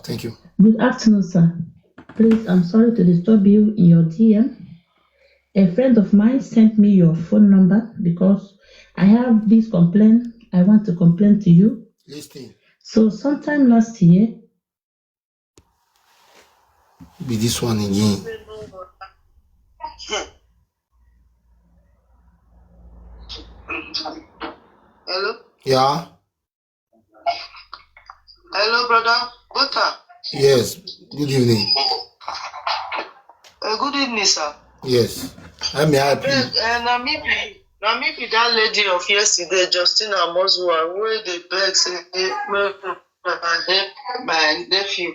Thank you. Good afternoon, sir. Please, I'm sorry to disturb you in your DM. A friend of mine sent me your phone number because I have this complaint. I want to complain to you. Listen, So, sometime last year, be this one again. Hello? Yeah. Hello, brother. Butter. Yes. Good evening. Good evening, sir. Yes. I may help you. Na me be that lady of yesterday, Justina Mosua, where they beg say make my nephew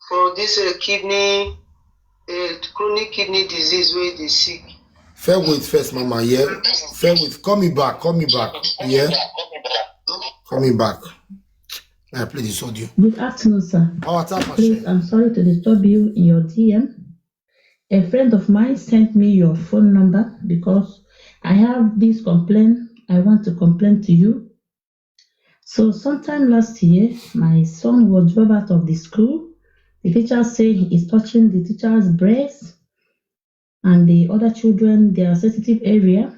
for this chronic kidney disease where they sick. Fair with first, Mama. Yeah. Fair with. Call me back. Call me back. Yeah. Call me back. I play this audio. good afternoon, sir. Please, I'm sorry to disturb you in your DM. A friend of mine sent me your phone number because I have this complaint. I want to complain to you. So, sometime last year, my son was dropped out of the school. The teacher said he is touching the teacher's breast and the other children, their sensitive area.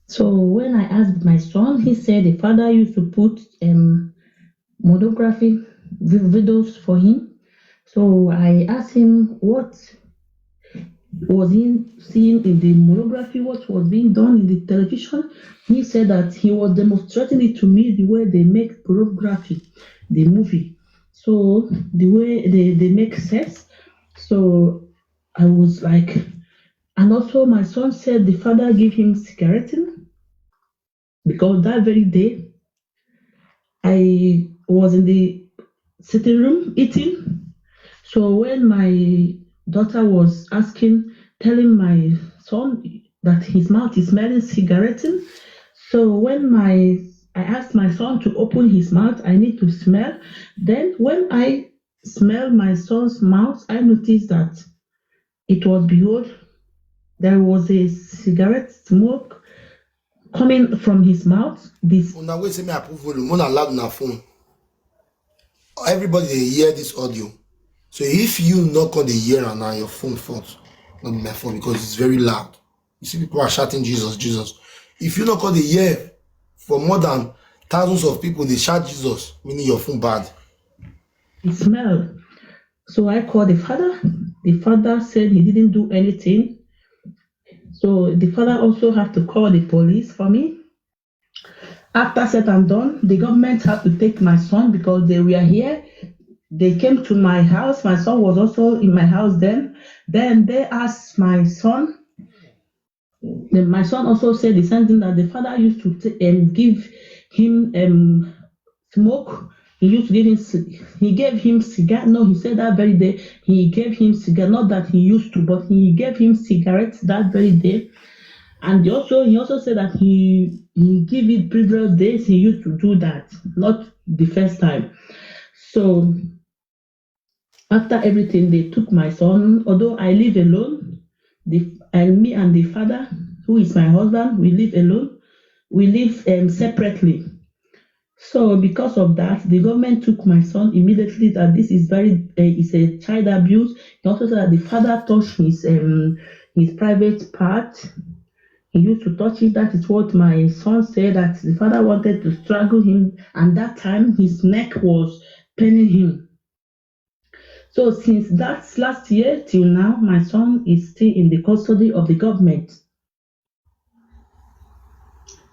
So when I asked my son, he said the father used to put monography videos for him. So I asked him what was he seeing in the monography, what was being done in the television. He said that he was demonstrating it to me the way they make pornography, the movie. So the way they make sex. So I was like, and also my son said the father gave him cigarette because that very day I was in the sitting room eating. So when my daughter was telling my son that his mouth is smelling cigarette, so when I asked my son to open his mouth, I need to smell. Then when I smelled my son's mouth, I noticed that it was behold, there was a cigarette smoke coming from his mouth. Una wait, say me approve volume. Una loud na phone. Everybody dey hear this audio. So if you knock on the ear and on your phone fault, not my phone because it's very loud. You see people are shouting Jesus, Jesus. If you knock on the ear for more than thousands of people, they shout Jesus, meaning your phone bad. It smelled. So I called the father. The father said he didn't do anything. So the father also had to call the police for me. After said and done, the government had to take my son because they were here. They came to my house. My son was also in my house then. Then they asked my son. My son also said the same thing that the father used to give him smoke. He gave him cigar. No, he said that very day he gave him cigar. Not that he used to, but he gave him cigarettes that very day. And he also said that he gave it previous days. He used to do that, not the first time. So after everything, they took my son. Although I live alone, me and the father, who is my husband, we live alone. We live separately. So because of that, the government took my son immediately. That this is it's a child abuse. He also said that the father touched his private part. He used to touch it. That is what my son said. That the father wanted to strangle him, and that time his neck was paining him. So since that last year till now, my son is still in the custody of the government.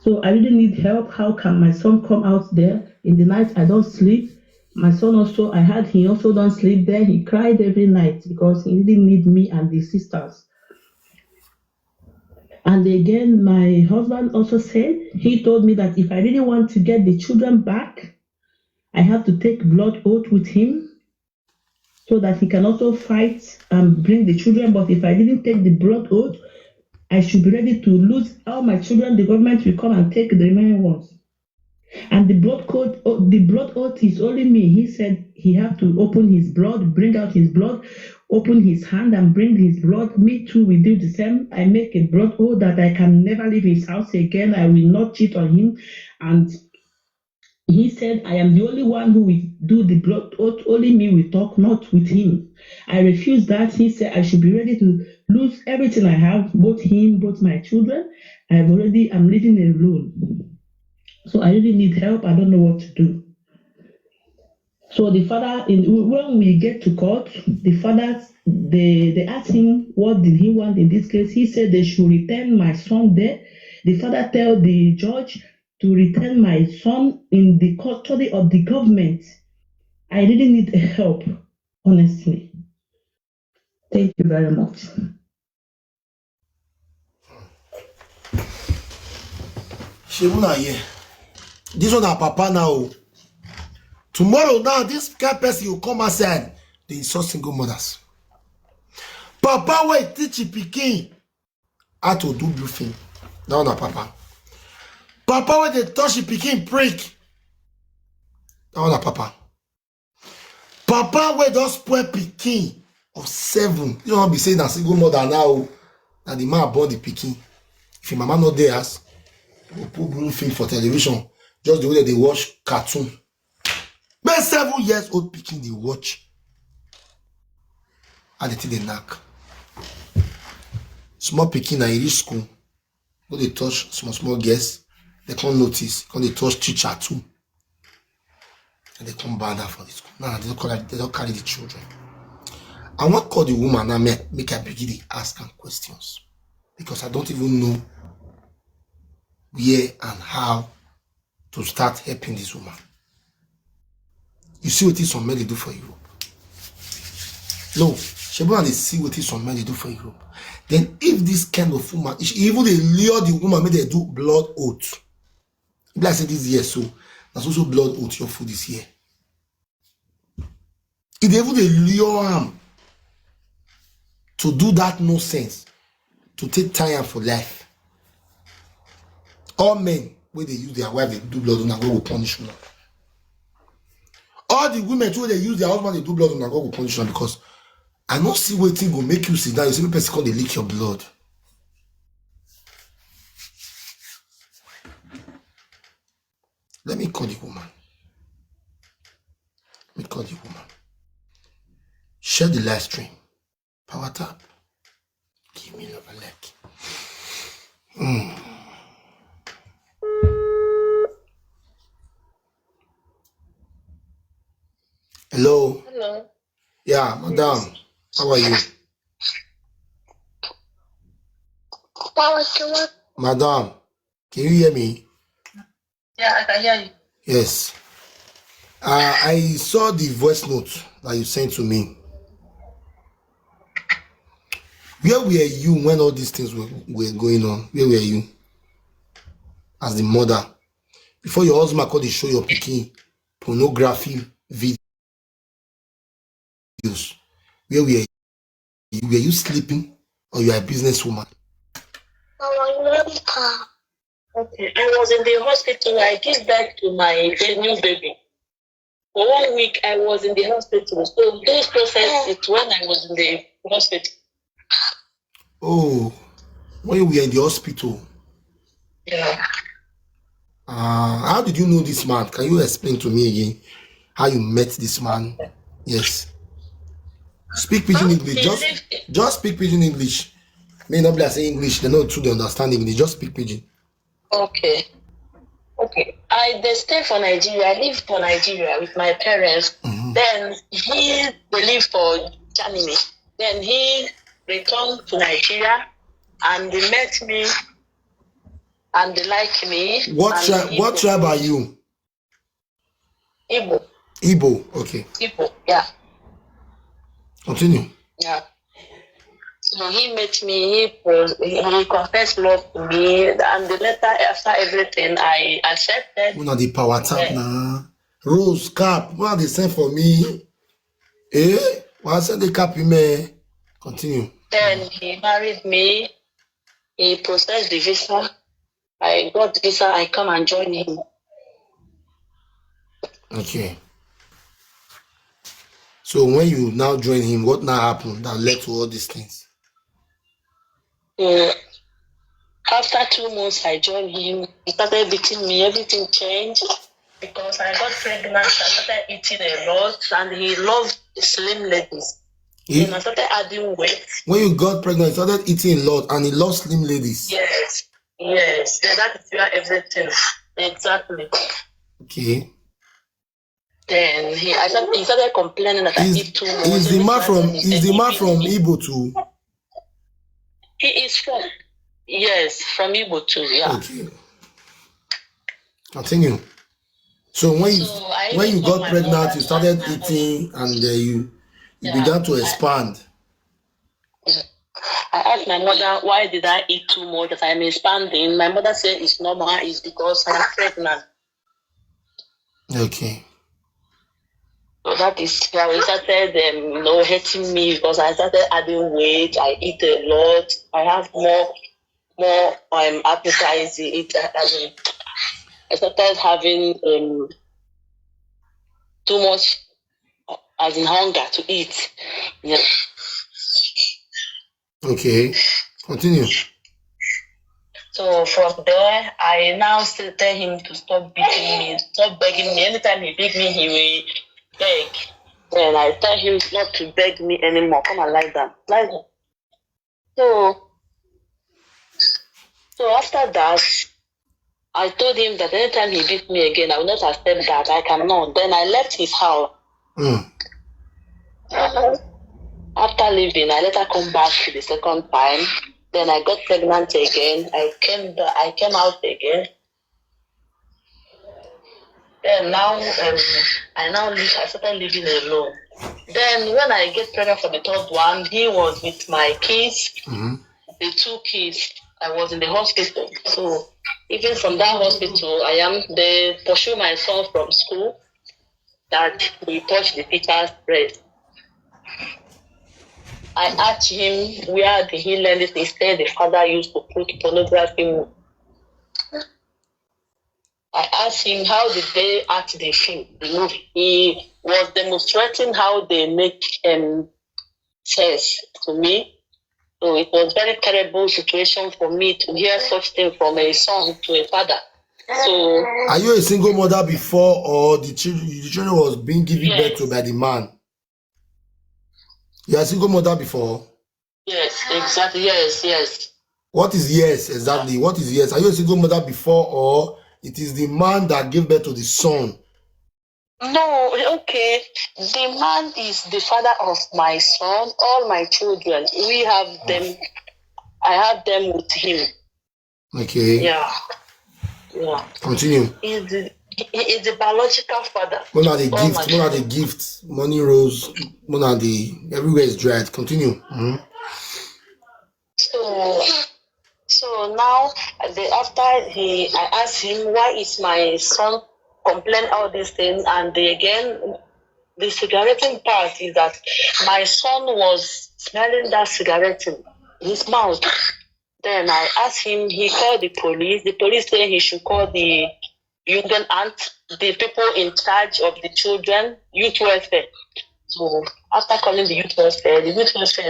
So I really need help. How can my son come out there in the night? I don't sleep. My son also, he also don't sleep there. He cried every night because he didn't need me and the sisters. And again, my husband also said, he told me that if I really want to get the children back, I have to take blood oath with him so that he can also fight and bring the children. But if I didn't take the blood oath, I should be ready to lose all my children. The government will come and take the remaining ones. And the blood oath is only me. He said he have to open his blood, bring out his blood, open his hand and bring his blood. Me too will do the same. I make a blood oath that I can never leave his house again. I will not cheat on him. And He said, I am the only one who will do the blood, only me will talk, not with him. I refused that. He said I should be ready to lose everything I have, both him, both my children. I'm living alone. So I really need help. I don't know what to do. So the father, when we get to court, the father, they asked him what did he want in this case. He said they should return my son there. The father tell the judge to return my son in the custody of the government. I really need help, honestly. Thank you very much. Shemuna here. This one our papa now. Tomorrow now, this kind person will come outside. They insult single mothers. Papa will teach pikin how to do bluffing. That one our papa. Papa will they touch pikin prick. That one our papa. Papa will just spoil pikin of 7. You don't be saying that single mother now. That the man born the pikin. If your mama not there, will put bluffing for television. Just the way that they watch cartoon. But 7 years old pikin they watch. And they think they knack. Small pikin na reach school. When they touch small girls, they can't notice. When they touch teacher too. And they come ban her for the school. Nah, they don't carry the children. I want to call the woman now make her begin to ask her questions. Because I don't even know where and how to start helping this woman. You see what some men they do for Europe. No, she want to see what some men they do for Europe. Then if this kind of woman, even they lure the woman, make they do blood oath. If I say this year, so that's also blood oath your food this year. If they even they lure him to do that nonsense, to take time for life. All men, when they use their wife, they do blood oath, God will punish them. All the women too, they use their husband, they do blood oath, God will punish them because I don't see Wetin go make you sit down. You see people call they leak your blood. Let me call the woman. Share the live stream. Power tap. Give me love a leg. Hello. Hello. Yeah, madam. How are you? Madam, can you hear me? Yeah, I can hear you. Yes. I saw the voice note that you sent to me. Where were you when all these things were going on? Where were you? As the mother. Before your husband called to show your pikin pornography videos. Where were you? Were you sleeping or you are a businesswoman? Okay, I was in the hospital. I gave birth to my new baby. For 1 week, I was in the hospital. So those processes when I was in the hospital. Oh, when you were in the hospital. Yeah. How did you know this man? Can you explain to me again how you met this man? Yes. Speak pidgin English. Just speak pidgin English. May not be saying English. They know they understand English. Just speak pidgin. Okay. They stay for Nigeria. I live for Nigeria with my parents. Mm-hmm. Then they live for Germany. Then he returned to Nigeria and they met me and they like me. What tribe are you? Igbo. Okay. Igbo, yeah. Continue. Yeah. So he met me, he confessed love to me, and the letter after everything I accepted. One of the power tap now. Rose cap. What are they send for me? Why send the cap in me? Continue. Then he married me. He processed the visa. I got the visa. I come and join him. Okay. So when you now join him, what now happened that led to all these things? After 2 months, I joined him. He started beating me. Everything changed. because I got pregnant. I started eating a lot, and he loved slim ladies. And I started adding weight. When you got pregnant, you started eating a lot, and he loved slim ladies. Yes. Yes. Yeah, that is where everything. Exactly. Okay. Then he started complaining that I eat too much. Is the man from Igbo too? He is from from Igbo too, yeah. Okay. Continue. So when you got pregnant, you started eating, and you began to expand. I asked my mother, why did I eat too much that I'm expanding? My mother said it's normal, it's because I'm pregnant. Okay. So that is how it started, hating me because I started adding weight. I eat a lot. I have more appetite. I started having too much, as in hunger to eat. Yeah. Okay. Continue. So from there, I now still tell him to stop beating me, stop begging me. Anytime he beg me, he will beg. Then I tell him not to beg me anymore. Come and lie down. Lie down. So after that, I told him that anytime he beat me again, I will not accept that. I cannot. Then I left his house. After leaving, I let her come back to the second time. Then I got pregnant again. I came out again. Then now I started living alone. Then when I get pregnant for the third one, he was with my kids, the two kids. I was in the hospital. So even from that hospital, they pursue my son from school that he touched the teacher's breast. I asked him where did he learn it. He said the father used to put pornography. I asked him how did they act the film, the movie. He was demonstrating how they make sex to me. So it was very terrible situation for me to hear such thing from a son to a father. So are you a single mother before, or the children was being given birth to by the man? You are a single mother before? Yes, exactly. Yes. What is yes exactly? What is yes? Are you a single mother before, or it is the man that gave birth to the son? No, okay. The man is the father of my son, all my children. We have them. I have them with him. Okay. Yeah. Continue. He's the biological father. One are the gifts. Money rose. One are the everywhere is dried. Continue. So now I asked him why is my son complain all these things, and the cigarette part is that my son was smelling that cigarette in his mouth. Then I asked him, he called the police. The police said he should call the Jugendamt, the people in charge of the children, youth welfare. So after calling the youth welfare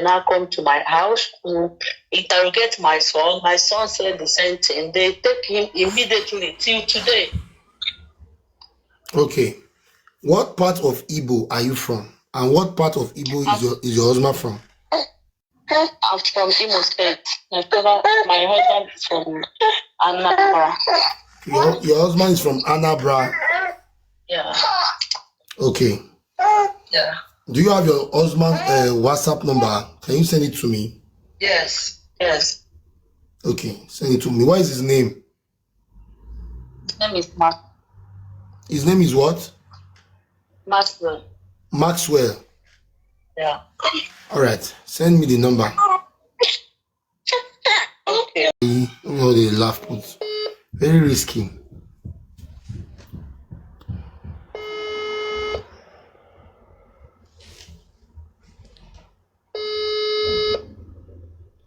now come to my house to interrogate my son. My son said the same thing. They take him immediately till today. Okay. What part of Igbo are you from? And what part of Igbo is your husband from? I'm from Imo State. My husband is from Anambra. Your husband is from Anambra? Yeah. Okay. Yeah. Do you have your husband's WhatsApp number? Can you send it to me? Yes. Okay, send it to me. What is his name? His name is Mark. His name is what? Maxwell. Yeah. All right, send me the number. Okay. They laugh, but very risky.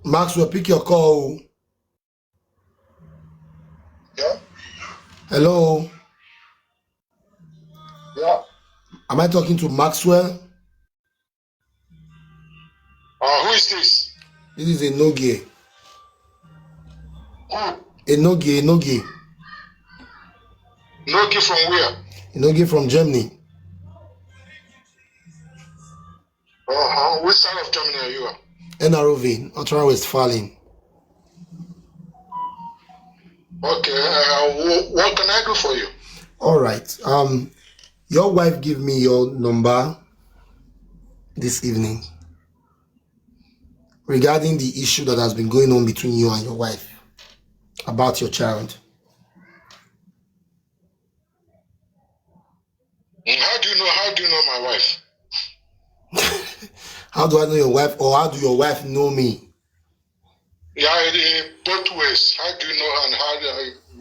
Maxwell, pick your call. Yeah. Hello. Yeah. Am I talking to Maxwell? Who is this? This is Enoge. Who? Enoge. No gift from where? You no give from Germany. Which side of Germany are you? NROV, Northern Westphalen. Okay. What can I do for you? All right. Your wife gave me your number this evening regarding the issue that has been going on between you and your wife about your child. How do you know my wife? How do I know your wife, or how do your wife know me? Yeah, both ways. How do you know her and how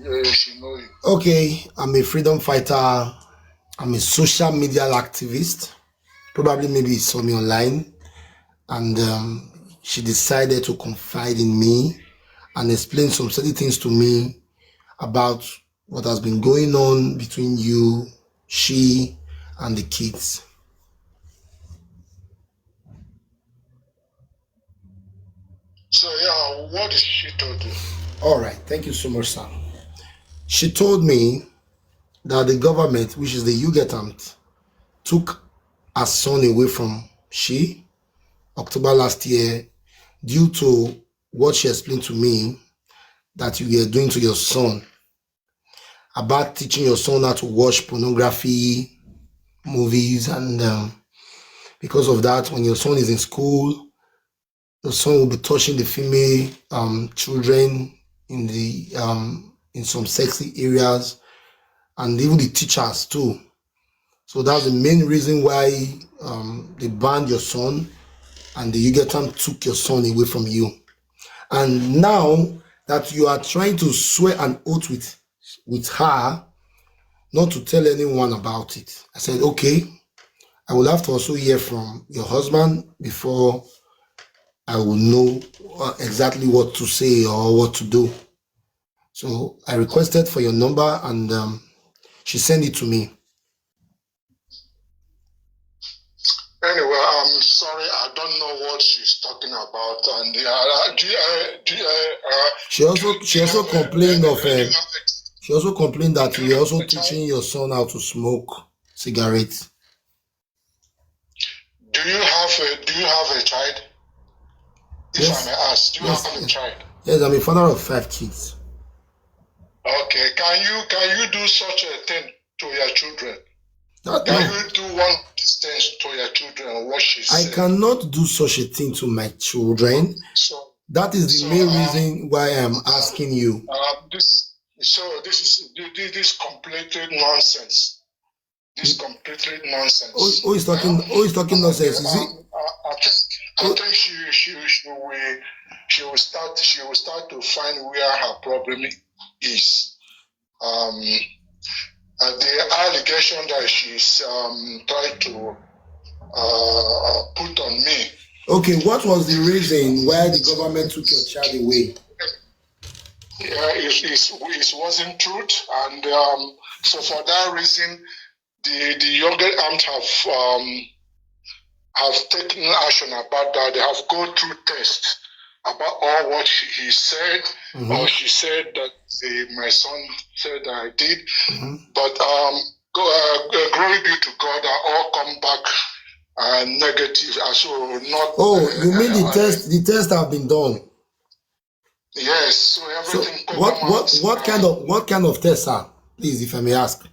do she know you? Okay, I'm a freedom fighter. I'm a social media activist. Probably maybe you saw me online, and she decided to confide in me and explain some certain things to me about what has been going on between you, she, and the kids. So yeah, what did she told you? All right, thank you so much, sir. She told me that the government, which is the Jugendamt, took her son away from she October last year due to what she explained to me that you were doing to your son about teaching your son how to watch pornography movies, and because of that, when your son is in school, the son will be touching the female children in the in some sexy areas, and even the teachers too. So that's the main reason why they banned your son, and the Yugetam took your son away from you. And now that you are trying to swear an oath with her not to tell anyone about it, I said, okay, I will have to also hear from your husband before I will know exactly what to say or what to do. So I requested for your number, and she sent it to me. Anyway, I'm sorry, I don't know what she's talking about, and She also complained that you were also teaching your son how to smoke cigarettes. Do you have a child? If I may ask, do you have a child? Yes, I'm a father of 5 kids. Okay, can you do such a thing to your children? Can you do one distance to your children? What she said? I cannot do such a thing to my children. So that is the main reason why I'm asking you. This is completely nonsense. This completely nonsense. Who is talking nonsense? Is it? I think she will start to find where her problem is. The allegation that she's trying to put on me. Okay, what was the reason why the government took your child away? Yeah, it wasn't truth, and so for that reason, the Jugendamt have taken action about that. They have gone through tests about all what he said, or she said that my son said that I did. But glory be to God, that all come back negative. So not. Oh, you mean the test? The tests have been done. Yes. So everything. So what kind of tests are? Please, if I may ask.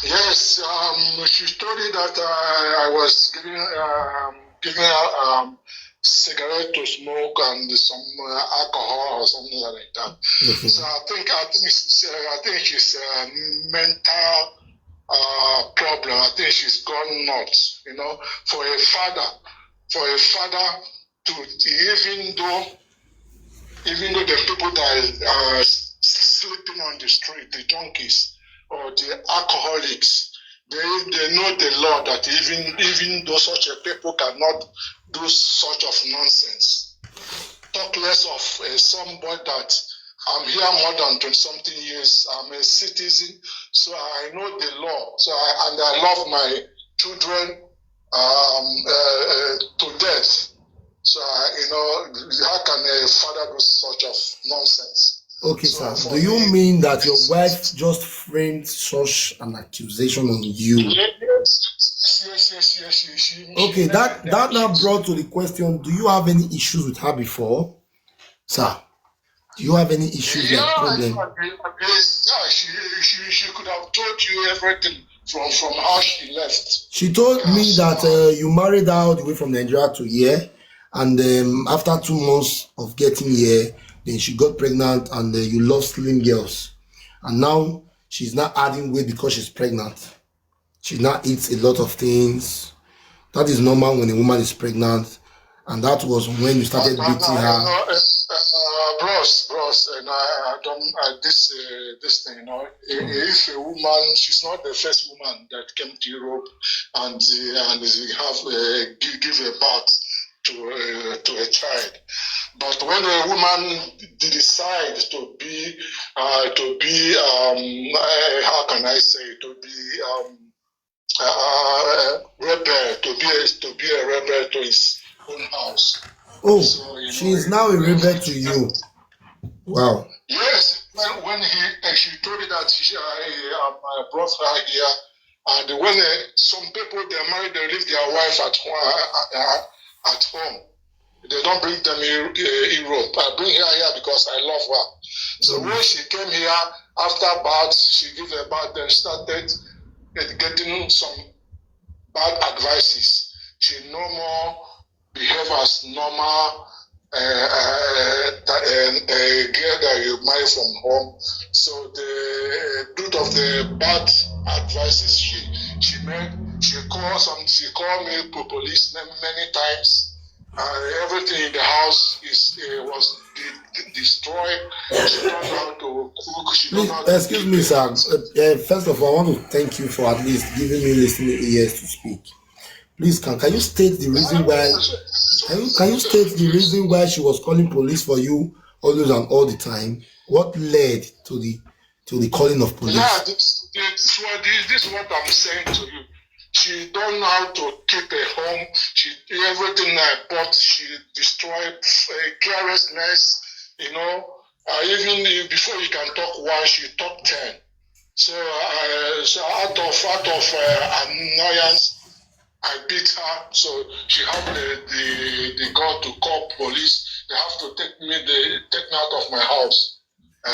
Yes, she told me that I was giving her cigarette to smoke and some alcohol or something like that. Okay. So I think she's a mental problem. I think she's gone nuts. You know, for a father to even though the people that are sleeping on the street, the junkies or the alcoholics, they know the law that even though such a people cannot do such of nonsense. Talk less of somebody that I'm here more than 20-something years. I'm a citizen, so I know the law. So I love my children to death. So how can a father do such of nonsense? Okay, So sir. for Do you me, mean that your it's, wife just framed such an accusation on you? yes. She Okay, made it that now accused. brought to the question: do you have any issues with her before, sir? Do you have any issues like problem? Yeah, she could have told you everything from how she left. She told Yeah, me so that you married her all the way from Nigeria to here, and after 2 months of getting here, then she got pregnant, and you lost slim girls, and now she's not adding weight because she's pregnant. She now eats a lot of things. That is normal when a woman is pregnant, and that was when you started beating her. bros, and I don't this thing, if a woman, she's not the first woman that came to Europe and have give a birth to a child. But when a woman decide to be how can I say, to be rebel, to be a rebel to his own house. Oh, So she is now a rebel to you. Wow. Yes, when she told me that I brought her here, and when some people they're married, they leave their wife at home. They don't bring them in Europe. I bring her here because I love her. So when she came here after birth, she gave a birth, then started getting some bad advices. She no more behave as normal girl that you marry from home. So the due of the bad advices she made, she called me to police many times. Everything in the house was destroyed. She don't know how to cook. She don't Please, know how to excuse me, sir. First of all, I want to thank you for at least giving me listening ears to speak. Please, can you state the reason why? Can you state the reason why she was calling police for you always and all the time? What led to the calling of police? Yeah, this is what I'm saying to you. She don't know how to keep a home. Everything I bought, she destroyed. Carelessness, even before you can talk one, she talk 10. So out of annoyance, I beat her. So she had the God to call police. They have to take me out of my house.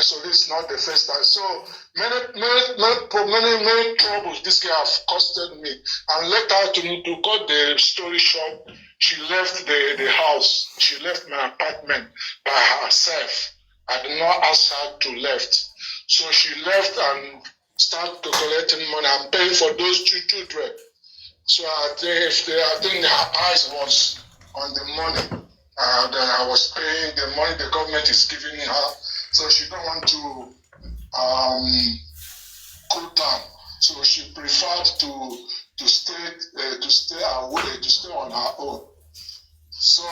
So this is not the first time. So many troubles this guy have costed me. And later, to cut the story short, she left the house. She left my apartment by herself. I did not ask her to left. So she left and started collecting money. I'm paying for those 2 children. So I think her eyes was on the money that I was paying, the money the government is giving her. So she don't want to cool down. So she preferred to stay away, to stay on her own. So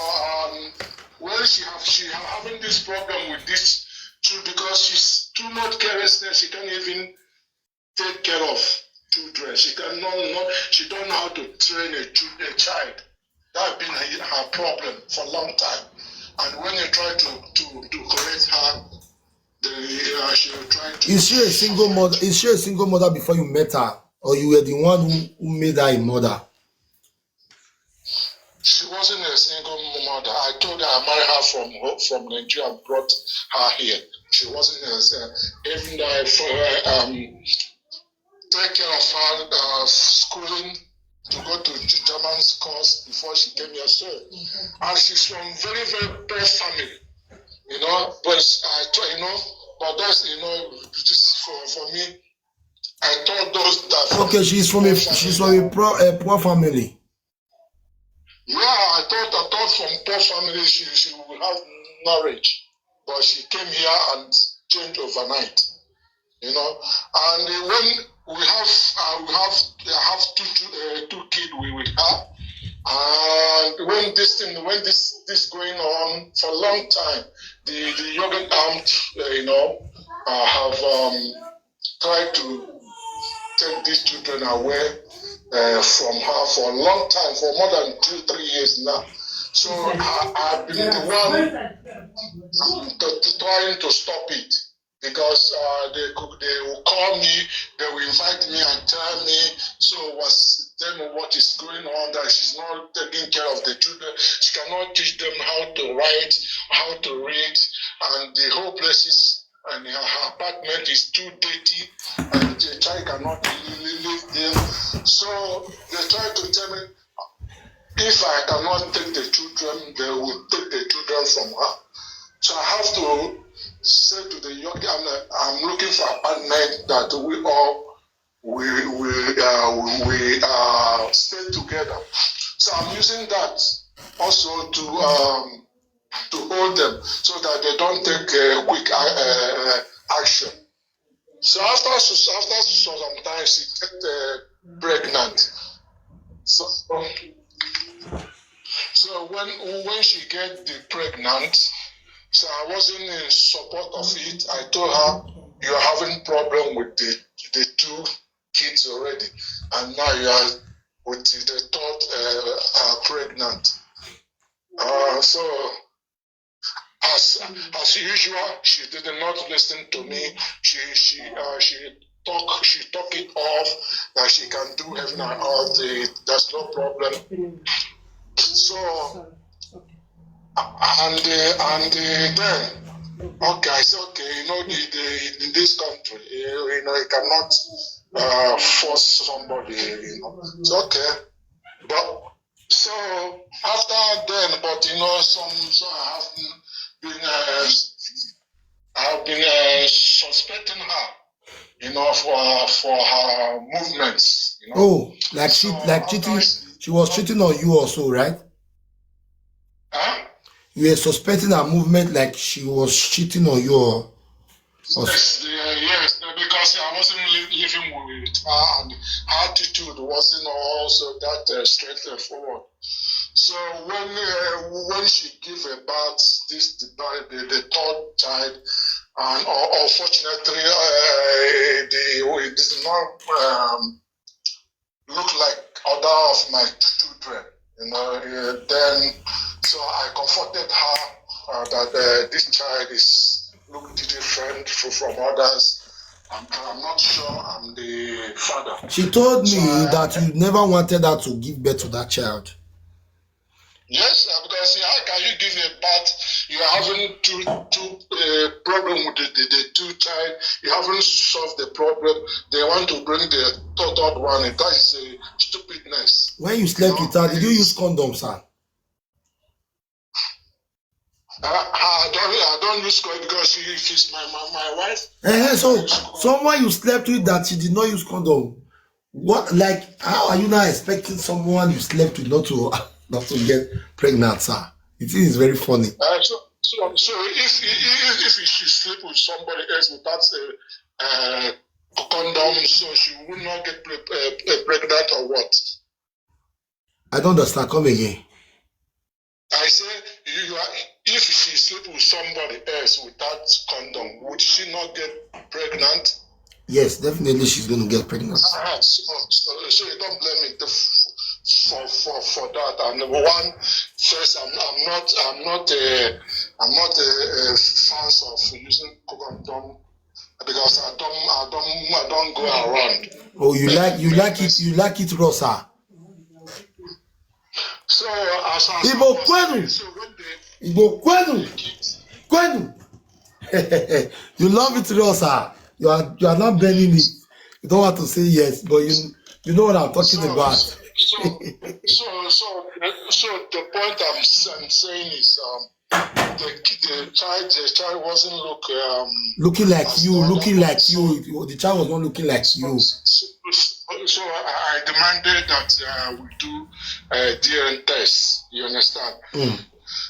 when she having this problem with this too, because she's too much carelessness, she can't even take care of children. She don't know how to train a child. That's been her problem for a long time. And when you try to correct her, she will try to. Is she a single mother? Is she a single mother before you met her, or you were the one who made her a mother? She wasn't a single mother. I told her I married her from Nigeria and brought her here. She wasn't even though I take care of her schooling to go to German course before she came here. So, and she's from very, very poor family, but that's, just for me, I thought those that. Okay, she's from a poor family. Yeah, I thought from poor family she will have knowledge, but she came here and changed overnight. And when we have two kids with her, and when this going on for a long time, the Jugendamt, have tried to take these children away from her for a long time, for more than 2-3 years now. So I've been the one trying to stop it because they will call me, they will invite me and tell me, so tell me what is going on, that she's not taking care of the children, she cannot teach them how to write, how to read, and the whole place is, and her apartment is too dirty, and the child cannot live there. So they try to tell me, if I cannot take the children, they will take the children from her. So I have to say to the young man, I'm looking for an apartment that we all stay together. So I'm using that also to hold them so that they don't take quick action. So after some time, she get pregnant. So when she get pregnant, so I wasn't in support of it. I told her, you're having problem with the two kids already, and now you are with the third pregnant. So as usual, she did not listen to me. She talk it off that she can do everything and all. There's no problem. So and then okay, I said, okay, you know, in this country, you know, you cannot force somebody, you know. It's okay, but so after then, but you know, so I have been suspecting her, you know, for her movements, you know. Oh, like cheating. She was cheating on you also, right? Huh? You were suspecting her movement like she was cheating on you. Or yes, because I wasn't living with her, and her attitude wasn't also that straightforward. So when she gave birth, the third child, and unfortunately, it did not look like other of my children. You know, then so I comforted her that this child look different from others. I'm not sure I'm the father. She told me that you never wanted her to give birth to that child. Yes, because how can you give a birth? You are having two problem with the two child. You haven't solved the problem. They want to bring the third one. That is a stupidness. When you slept with her, did you use condoms, sir? I don't use condom because she's my wife. So someone you slept with that she did not use condom. What, like, how are you now expecting someone you slept with not to get pregnant, sir? It is very funny. So if she sleep with somebody else without a condom, so she will not get pregnant or what? I don't understand. Come again. I say if she sleep with somebody else without condom, would she not get pregnant? Yes, definitely she's going to get pregnant. So you don't blame me for that. And one first, I'm not a fan of using condom because I don't go around. Oh, you like it raw, sir. So as Igbo kwenu. You love it raw, sir. You are not burning it. You don't want to say yes, but you know what I'm talking about. So the point I'm saying is the child wasn't looking like you. The child was not looking like you. So I demanded that we do DNA test. You understand?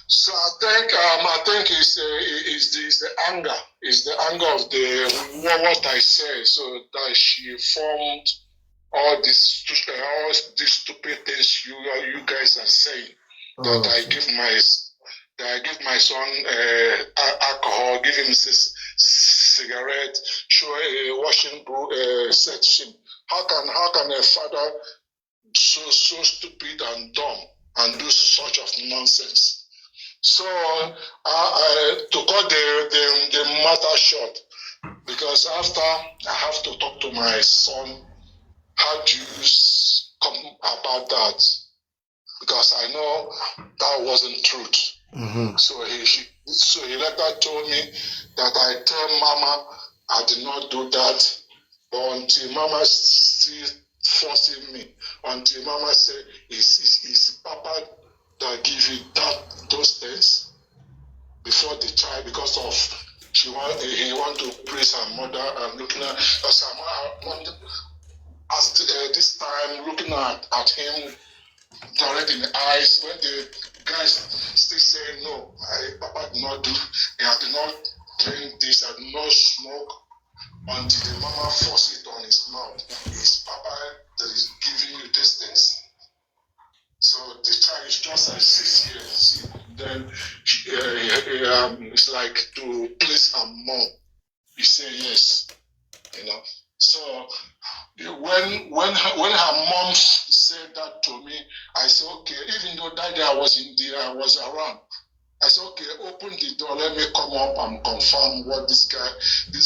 So I think it's the anger. It's the anger of what I say. So that she formed all these stupid things you guys are saying. That I give my son alcohol, give him cigarette, show a washing section. How can a father so stupid and dumb and do such of nonsense. So to cut the matter short, because after I have to talk to my son, how do you come about that? Because I know that wasn't truth. Mm-hmm. So he later told me that I tell Mama I did not do that, but until Mama still forcing me, until Mama said, "Is Papa that give you those things before the child?" Because of he want to praise her mother and looking at us. This time looking at him direct in the eyes when the guys still saying no, Papa did not do, I did not drink this, I did not smoke, until the mama forced it on his mouth. Is Papa that is giving you these things? So the child is just like 6 years. Then it's like to please her mom. He said yes, So when her mom said that to me, I said, okay, even though that day I was around, I said, okay, open the door, let me come up and confirm what this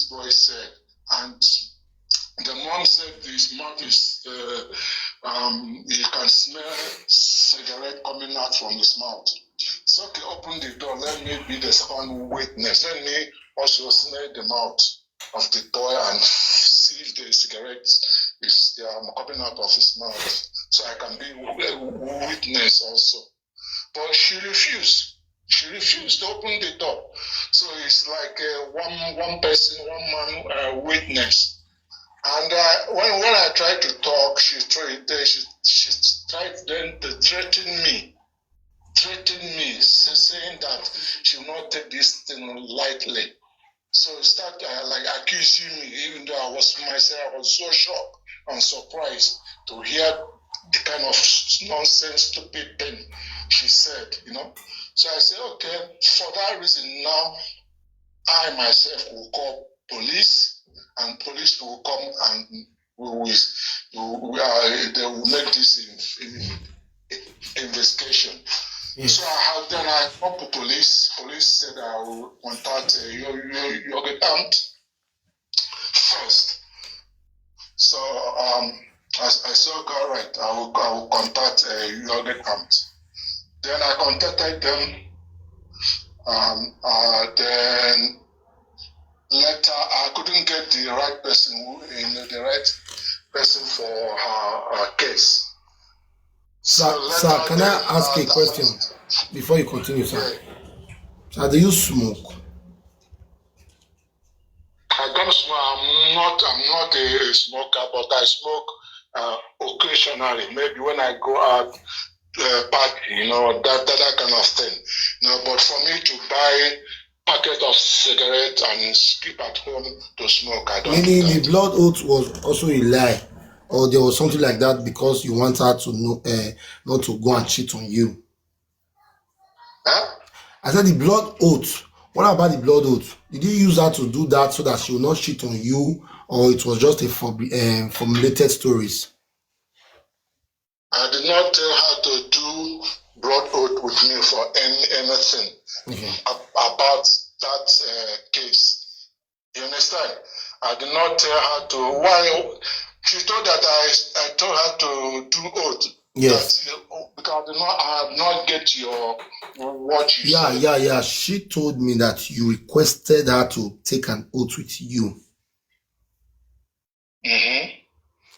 boy said. And the mom said his mouth is, you can smell cigarette coming out from his mouth. So okay, open the door, let me be the second witness. Let me also smell the mouth of the boy and see if the cigarette is coming out of his mouth, so I can be a witness also. But she refused. She refused to open the door. So it's like one person, one man witness. And when I tried to talk, she tried then to threaten me, saying that she will not take this thing lightly. So it started accusing me, even though I was so shocked and surprised to hear the kind of nonsense, stupid thing she said, So I said, okay, for that reason now, I myself will call police, and police will come and they will make this investigation. Yes. So I called the police. Police said I will contact your aunt first. So I said, okay, all right, I will contact your aunt. Then I contacted them. Then later I couldn't get the right person for her case. Sir, can I ask a question before you continue, sir? Yeah. Sir, do you smoke? I don't smoke. I'm not a smoker, but I smoke occasionally. Maybe when I go out party, that kind of thing. But for me to buy packet of cigarettes and keep at home to smoke, I don't. Meaning the blood oath was also a lie, or there was something like that because you want her to know, not to go and cheat on you. Huh? I said the blood oath. What about the blood oath? Did you use her to do that so that she will not cheat on you, or it was just a formulated stories? I did not tell her to do blood oath with me for anything about that case. You understand? I did not tell her to. Why? She told that I told her to do oath. Yes. Because I have not get what you said. Yeah. She told me that you requested her to take an oath with you. Mm-hmm.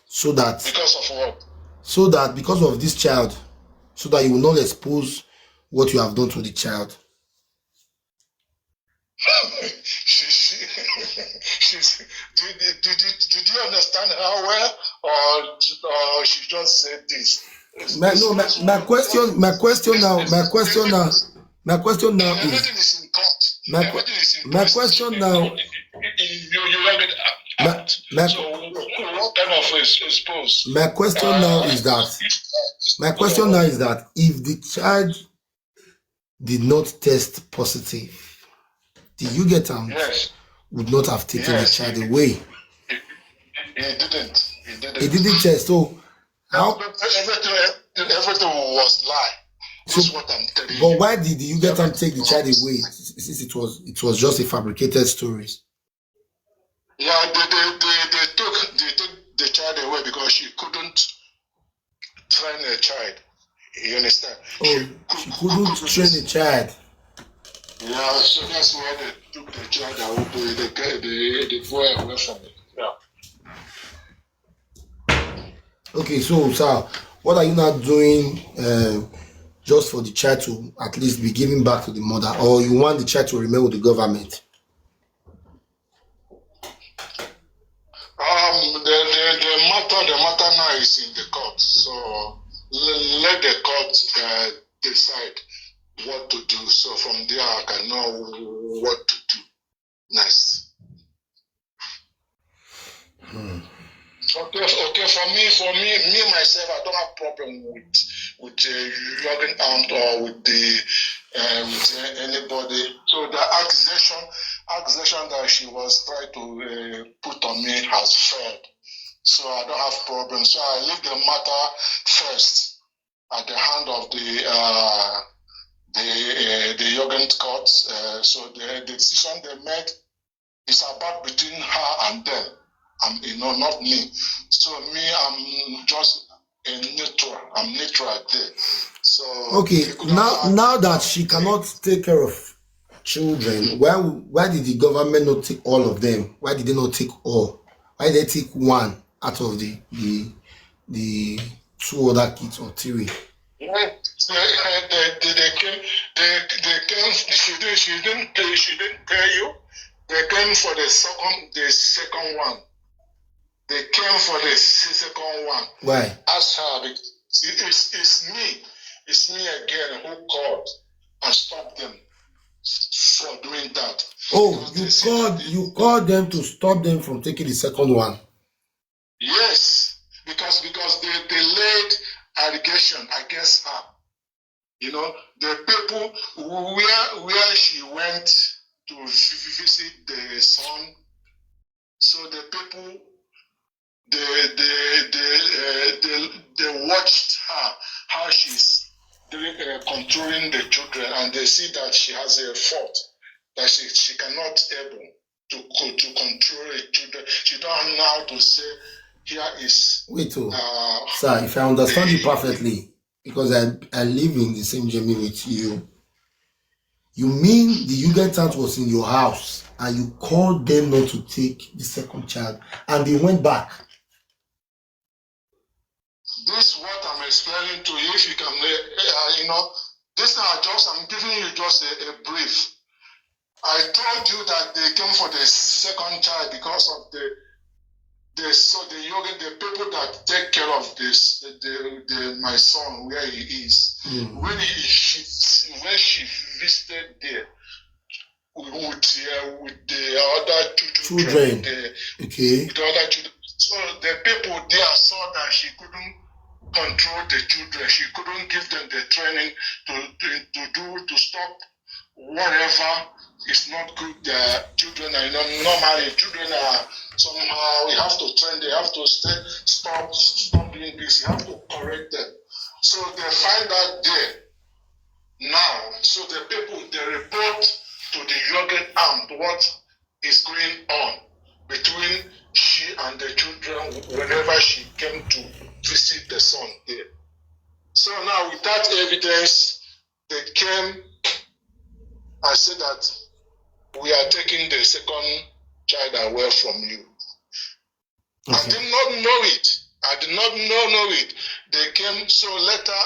So that. Because of what? So that because of this child, so that you will not expose what you have done to the child. Did you understand her well, or she just said this? My question now is my question now is that if the child did not test positive, the you get out would not have taken the child away. He didn't. He didn't test. So how everything was lie. That's what I'm telling you. But why did you get them take the child away? Since it was just a fabricated story. Yeah, they took the child away because she couldn't train a child. You understand? Oh, she couldn't train a child. Yeah, so that's why they took the child away, the boy away from it. Yeah. Okay, so sir, what are you not doing just for the child to at least be given back to the mother, or you want the child to remain with the government? The matter now is in the court, so let the court decide what to do. So from there, I can know what to do next. Okay. For me myself, I don't have problem with logging out or with anybody. So the accusation that she was trying to put on me has failed. So I don't have problem. So I leave the matter first at the hand of the Jugend court. So the decision they made is about between her and them. Not me. So me, I'm just a neutral. I'm neutral there. So okay, now that she cannot take care of children, why did the government not take all of them? Why did they not take all? Why did they take one out of the two other kids or three? Yeah, they came. She didn't tell you. They came for the second one. They came for the second one. Why? Ask her. It's me again who called and stopped them from doing that. Oh, you called them to stop them from taking the second one. Yes, because they laid allegation against her. You know, the people where she went to visit the son. So the people they watched her how she's controlling the children, and they see that she has a fault, that she cannot able to control the children. She don't know how to say here is. Wait, sir, if I understand you perfectly, because I live in the same journey with you. You mean the Jugendamt was in your house and you called them not to take the second child, and they went back? This is what I'm explaining to you. If you can, I'm giving you just a brief. I told you that they came for the second child because of the people that take care of this, my son where he is. Mm. When she visited there with the other children. Okay. With the other children. So the people there saw that she couldn't control the children. She couldn't give them the training to stop whatever is not good. The children are normally children are somehow, you have to train, they have to stop doing this, you have to correct them. So they find out there now. So the people they report to the Jugendamt what is going on between she and the children whenever she came to visit the son there. So now with that evidence, they came and said that we are taking the second child away from you. Okay. I did not know it. They came, so later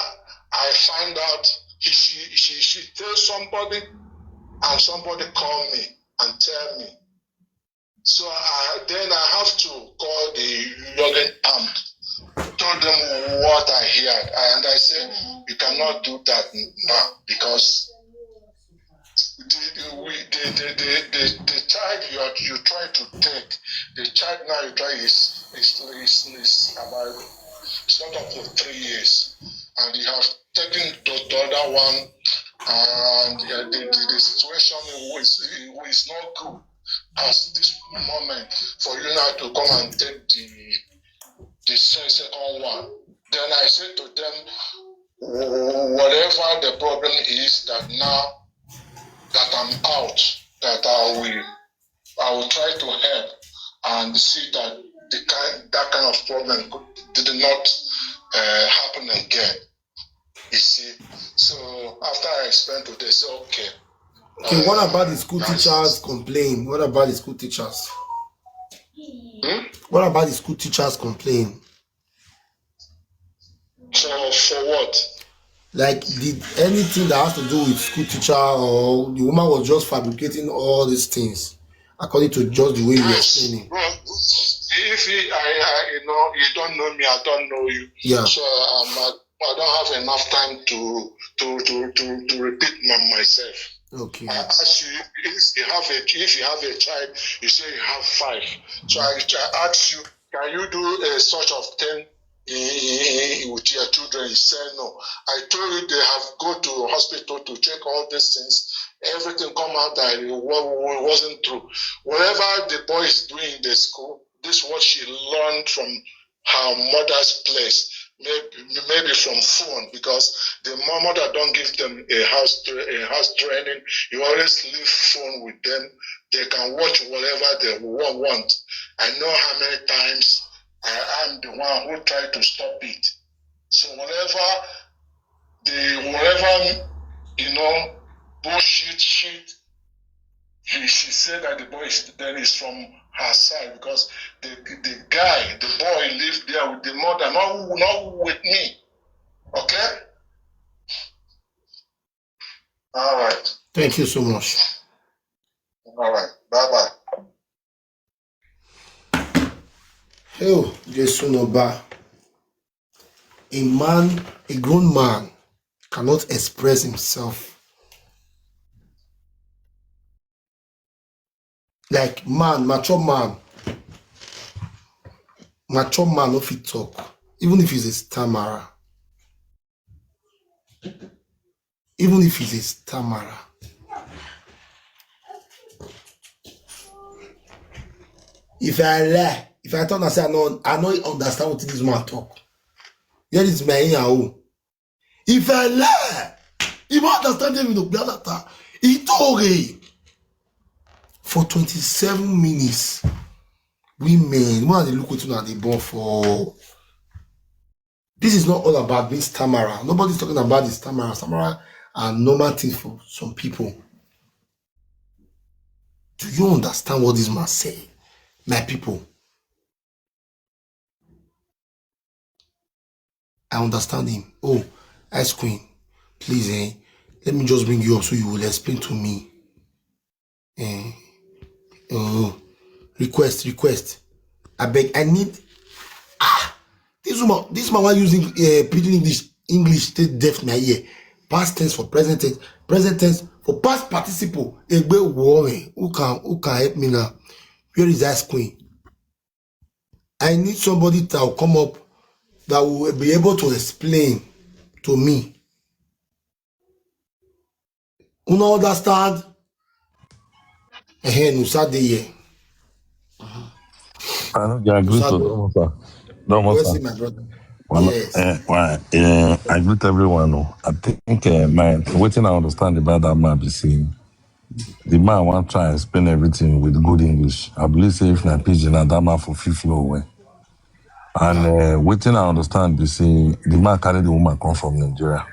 I find out she tells somebody, and somebody called me and tell me. So then I have to call the Jugendamt, told them what I heard, and I said, you cannot do that now because the child you try to take, the child now you try is about, it's not up to 3 years, and you have taken the other one, and the situation is not good at this moment for you now to come and take the second one. Then I said to them, whatever the problem is, that now that I'm out, that I will try to help and see that that kind of problem did not happen again. You see, so after I explained to them, say, okay. Okay, what about the school teachers complain? What about the school teachers? What about the school teachers complain? For what? Like, did anything that has to do with school teacher, or the woman was just fabricating all these things according to just the way you were explaining? If you don't know me, I don't know you. Yeah. So I don't have enough time to repeat myself. Okay. I ask you, if you have a child, you say you have 5. So I ask you, can you do a sort of thing with your children? You say no. I told you they have go to hospital to check all these things. Everything come out that it wasn't true. Whatever the boy is doing in the school, this is what she learned from her mother's place. Maybe from phone, because the mother don't give them a house training. You always leave phone with them. They can watch whatever they want. I know how many times I am the one who tried to stop it. So whatever bullshit shit, she said that the boy is from her side, because the boy lived there with the mother, not with me. Okay? All right. Thank you so much. All right. Bye-bye. Oh, Jesus Noba. A grown man cannot express himself. Like mature man no fit talk, even if he's a stammerer. If I lie, if I talk and say I don't understand what this man talk, here is my own. If I lie, if I understand him in the he talk for 27 minutes. Women, when they look at you and they born for. This is not all about being stammerer. Nobody's talking about the stammerer. Stammerer are normal things for some people. Do you understand what this man say, my people? I understand him. Oh, Ice Queen, please, let me just bring you up so you will explain to me. Request. I beg, I need. This man was using pidgin English state deaf my ear. Past tense for present tense for past participle. Egbe woman, who can help me now? Where is Ice Queen? I need somebody that will come up that will be able to explain to me. You know understand? No sad here. I know you agree to My brother. Yes. I greet everyone. I think Wetin I understand about that man be saying, the man want try and explain everything with good English. I believe say if na pidgin na that man for fifth floor way. And Wetin I understand be saying the man carry the woman come from Nigeria,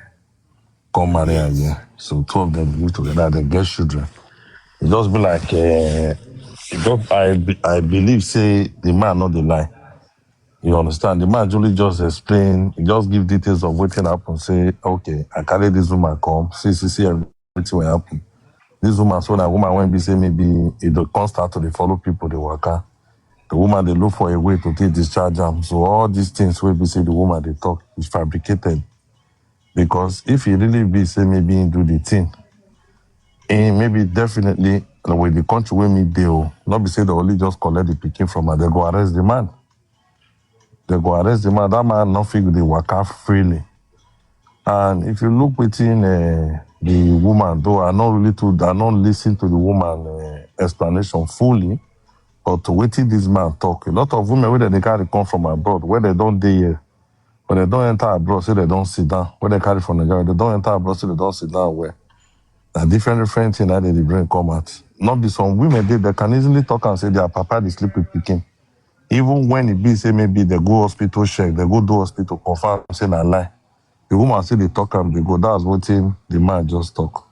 come marry her here. So 2 of them live together, they get children. It just be like I believe say the man not the lie. You understand? The man usually just explain, just give details of what can happen. Say, okay, I carry this woman come, see everything will happen. This woman, so that woman when be say maybe it can't start to follow people they work out. The woman they look for a way to take discharge them. So all these things will be say the woman they talk is fabricated. Because if he really be say maybe do the thing, and maybe definitely with the country where me deal, not be say they only just collect the picking from her, they go arrest the man. They go arrest the man. That man not figure they work out freely. And if you look within the woman, though I not listen to the woman explanation fully, but to waiting this man talk. A lot of women where they carry come from abroad, where they don't dey here, But they don't enter abroad, say they don't sit down. When they carry from Nigeria, they don't enter abroad, say they don't sit down where. A different thing that they bring come out. Not be some women they can easily talk and say their papa they sleep with pikin. Even when it be say maybe they go hospital check, they go do hospital confirm say na lie. The woman say they talk and they go. That's what the man just talk.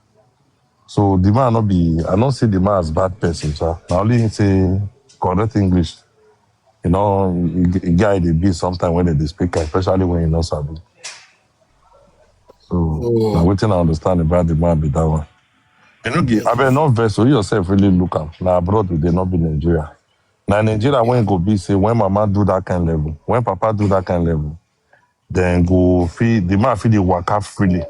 So the man not be. I don't see the man as bad person, sir. I only say correct English. You know, guy they be sometimes when they speak, especially when you know sabi. So now waiting I understand about the man be that one. You know, I bet not vessel you yourself really look am. Now abroad they not be Nigeria. Now Nigeria when go be say when mama do that kind level, when papa do that kind level, then go feed the man feed the waka freely.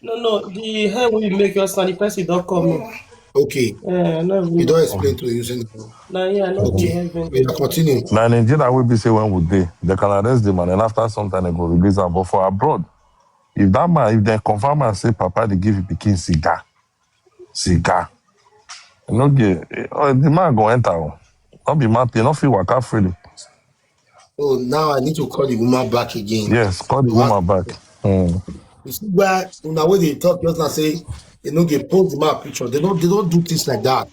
No, the hair will make your stand, the person don't come in. Okay, No, you don't no. explain to using. Now, yeah, no, the Okay, hair even we get. continue. Now Nigeria will be say when would they can arrest the man and after some time they go release him. But for abroad, if that man if they confirm and say papa they give you pikin cigar, you know the man go enter. Not be man, they not feel waka freely. So now I need to call the woman back again. Yes, call the To ask. woman back. You see why in the way they talk just now say they don't get post the man picture. They don't do things like that.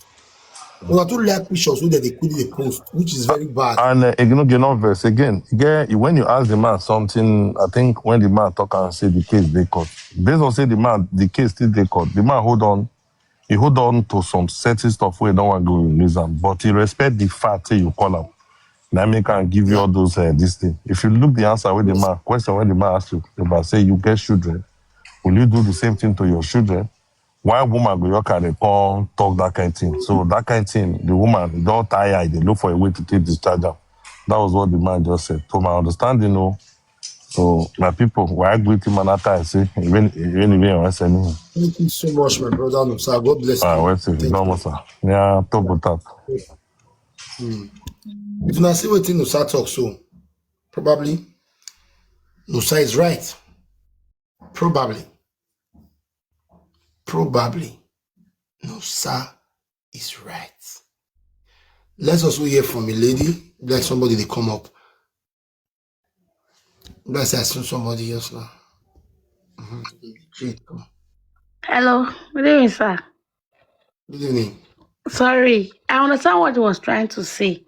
Una too like pictures where they quickly they post, which is very bad. And you know, get no verse again. When you ask the man something, I think when the man talk and say the case they court, based on say the case still they court, the man he hold on to some certain stuff where no one go release them, but he respect the fact say you call him. Now me can give you Yeah. all those this thing. If you look the answer with the man, question when the man ask you about say you get children, will you do the same thing to your children? Why woman go your carry come talk that kind of thing? So that kind of thing, the woman don't tire, they look for a way to take discharge her. That was what the man just said. To my understanding, no. So my people, why greet him and after I say, even I say me. Thank you so much, my brother. No, sir. God bless you. Wait till Thank no you. sir. Yeah, top tap. If you see what Nusa talk, so probably Nusa is right. Probably Nusa is right. Let's also hear from a lady. Like somebody they come up. Let's ask somebody else now. Come. Hello, good evening, sir. Good evening. Sorry, I understand what he was trying to say.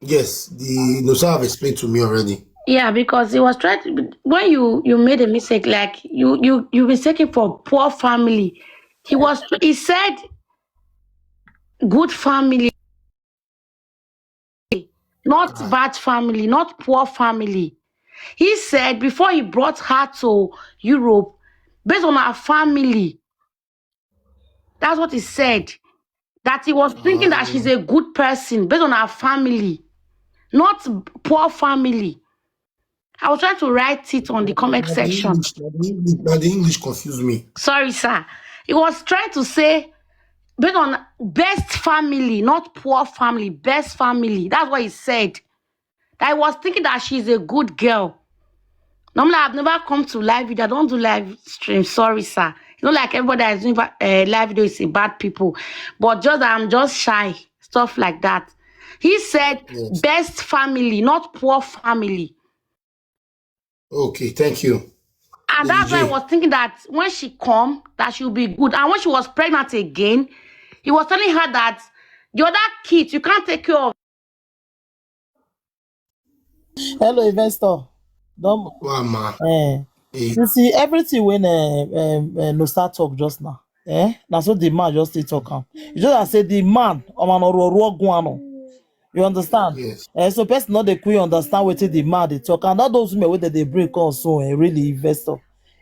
Yes, the Nusa have explained to me already. Yeah, because he was trying to when you made a mistake, like you mistaken for poor family. He said good family, not bad family, not poor family. He said before he brought her to Europe, based on her family, that's what he said. That he was thinking that she's a good person based on her family, not poor family. I was trying to write it on the comment section. The English confused me. Sorry, sir. He was trying to say based on best family, not poor family, best family. That's what he said. That I was thinking that she's a good girl. Normally, I've never come to live video. I don't do live stream. Sorry, sir. You know, like everybody that is doing live video is a bad people. But just I'm just shy. Stuff like that. He said Yes. best family, not poor family. Okay, thank you. And Lady that's why I J. was thinking that when she come, that she'll be good. And when she was pregnant again, he was telling her that the other kids, you can't take care of. Hello, investor. Don't Wow, ma. eh. Hey, You see everything when no start talk just now. That's what the man just still talk am. You just I say the man you understand? yes. So person not dey quick understand wetin the man dey talk, and all those women wey they bring come so really investor.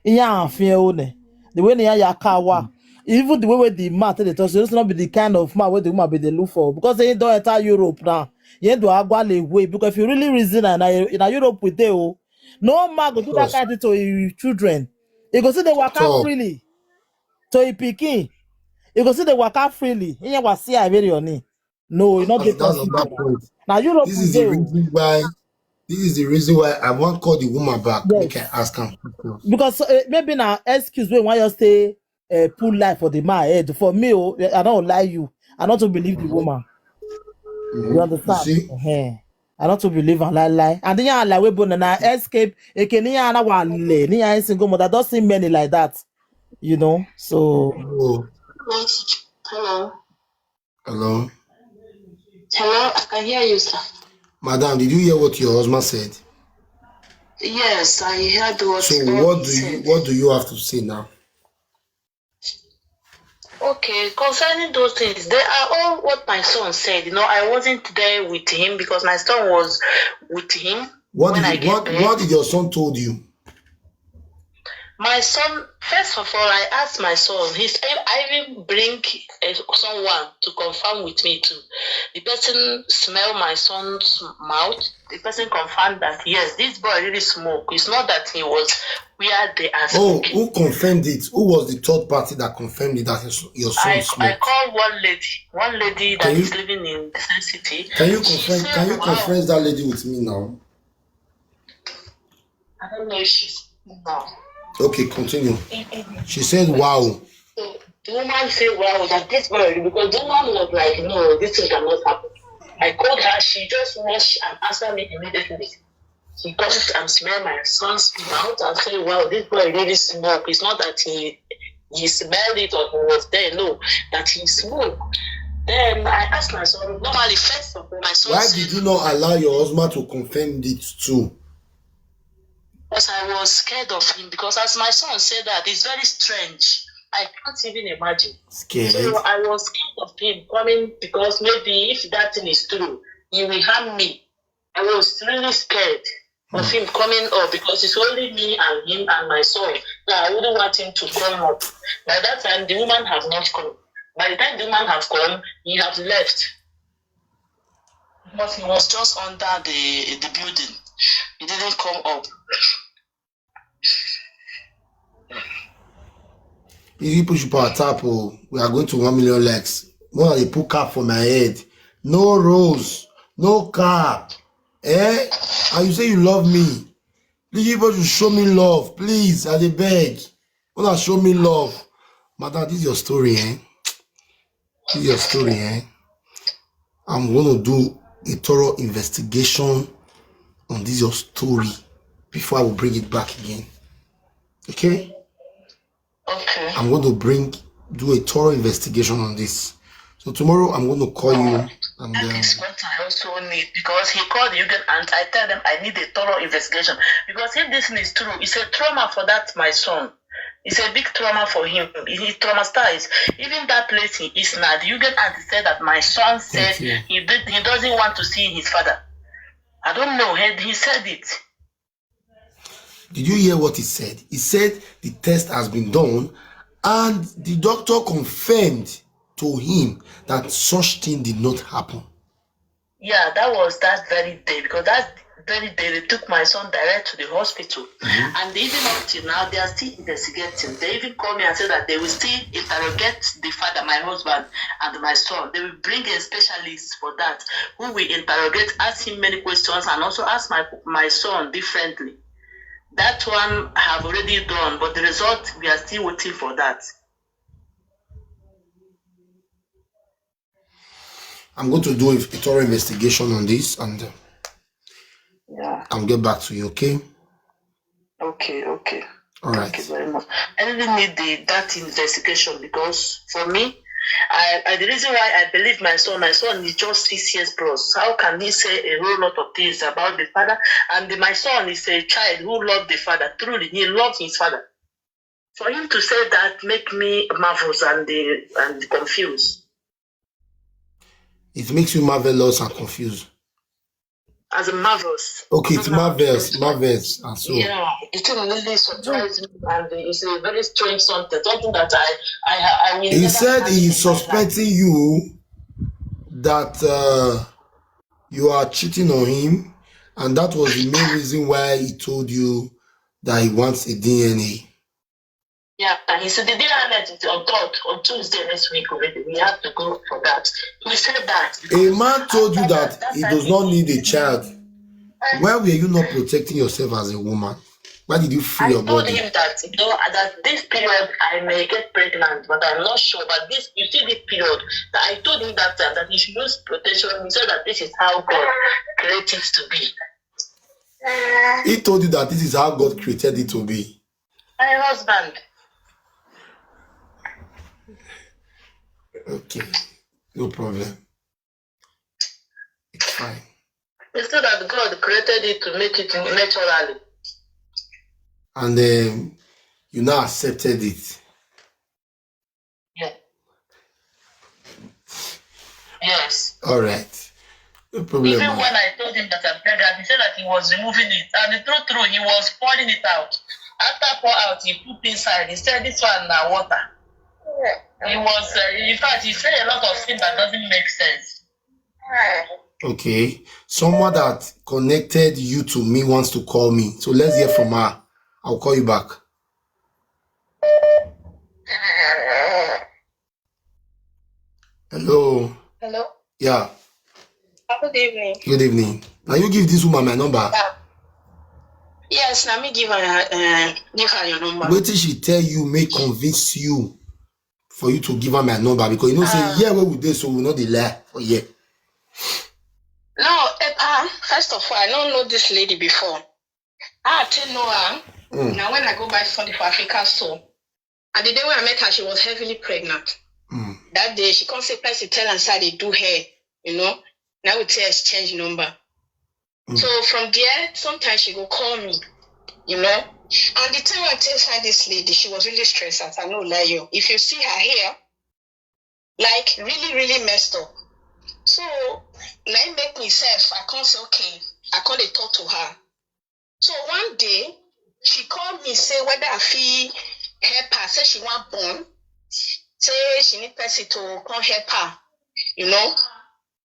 Yeah, fear one. The way they are kawa, even the way the man tell the talk, so it's not be the kind of man where the woman be they look for, because they don't enter Europe now. You do agwale way, because if you really reason and in Europe with they no man go do that Course. kind of thing to his children. You go see they work out Talk. freely to a pikin. You go see they work out freely. You was see I very on it. No, you not get That's another possible. point. Now Europe This with is the they reason why. This is the reason why I want to call the woman back. Make I yes. ask her. Because maybe now excuse me why you stay pull life for the man head. For me, I don't lie you. I not to believe the woman. You You understand? see? I don't believe in lie. And then ya we born na escape. Ekeni ya na wa le. Ni ya single mother. Don't see many like that. You know. So. Oh, Hello. hello. Hello, I can hear you, sir. Madam, did you hear what your husband said? Yes, I heard what So he said. what do you have to say now? Okay, concerning those things, they are all what my son said. You know, I wasn't there with him because my son was with him What when I did get there. what did your son told you? My son, first of all, I asked my son, I even bring someone to confirm with me too. The person smelled my son's mouth. The person confirmed that, yes, this boy really smoked. It's not that he was where they are smoking. Who confirmed it? Who was the third party that confirmed it that your son smoked? I called one lady that is living in the same city. Can you conference that lady with me now? I don't know if she's now. Okay, continue. She said, wow. So the woman said, wow, that this boy, because the woman was like, no, this thing cannot happen. I called her, she just rushed and answered me immediately. She got and smelled my son's mouth and said, wow, this boy really smoked. It's not that he smelled it or he was there, no, that he smoked. Then I asked my son, normally, first of all, my son why did you not allow your husband to confirm it too? Because I was scared of him, because as my son said that, it's very strange. I can't even imagine. Scared? So I was scared of him coming, because maybe if that thing is true, he will harm me. I was really scared of him coming up, because it's only me and him and my son. So I wouldn't want him to come up. By that time, the woman has not come. By the time the woman has come, he has left. But he was just under the building. He didn't come up. If you push power tap, we are going to 1 million likes. More than they put cap for my head. No rose, no cap. Eh? And you say you love me. Please, people should show me love. Please, I beg. Wanna show me love. Madam, this is your story, eh? This is your story, eh? I'm gonna do a thorough investigation on this your story before I will bring it back again. Okay? Okay. I'm going to do a thorough investigation on this. So tomorrow I'm going to call you. And that is what I also need, because he called you and I tell them I need a thorough investigation, because if this is true, it's a trauma for that my son. It's a big trauma for him. He's traumatized. Even that place he is now, you get and said that my son said he doesn't want to see his father. I don't know. He said it. Did you hear what he said? He said the test has been done and the doctor confirmed to him that such thing did not happen. Yeah, that was that very day, because that very day they took my son direct to the hospital. And even up till now, they are still investigating. They even called me and said that they will still interrogate the father, my husband, and my son. They will bring a specialist for that, who will interrogate, ask him many questions, and also ask my son differently. That one I have already done, but the result, we are still waiting for that. I'm going to do a thorough investigation on this and I'll get back to you, okay? Okay. All right. Thank you very much. I didn't need that investigation, because for me, the reason why I believe my son is just 6 years plus. How can he say a whole lot of things about the father? And my son is a child who loved the father. Truly, he loved his father. For him to say that make me marvelous and confused. It makes you marvelous and confused. As a marvelous. Okay, it's marvelous. And so. Yeah, it really surprised me, and it's a very strange something that I will. He said he's suspecting you that you are cheating on him, and that was the main reason why he told you that he wants a DNA. Yeah, and he said the DNA is on Tuesday next week already. We have to go for that. He said that. A man told you that he does not need a child. Why were you not protecting yourself as a woman? Why did you free I your told body? him that that this period I may get pregnant, but I'm not sure. But this, you see, this period that I told him that time that he should use protection. He said that this is how God created it to be. He told you that this is how God created it to be. My husband. Okay, no problem. It's fine. He said that God created it to make it naturally. And you now accepted it. Yeah. Yes. All right. No problem. Even when I told him that I'm pregnant, he said that he was removing it. And the truth, he was pouring it out. After pour out, he put inside. He said, this one now water. He was, in fact, he said a lot of things that doesn't make sense. Okay. Someone that connected you to me wants to call me. So let's hear from her. I'll call you back. Hello. Hello? Yeah. Good evening. Good evening. Now you give this woman my number. Yes, let me give her your number. Wait till she tell you, may convince you for you to give her my number, because you know say yeah, where would they, so we know the lie for yeah. No, first of all, I don't know this lady before. I didn't know her. Now when I go buy something for Africa store, and the day when I met her, she was heavily pregnant. That day she comes to place to tell and say they do hair, Now we tell exchange number. So from there, sometimes she go call me, And the time I tell her this lady, she was really stressed out. I know lie you. If you see her hair, like really, really messed up. So now it make me self, I can't say okay. I can't talk to her. So one day she called me, say whether I feel help her, say she want born, say she need person to come help her,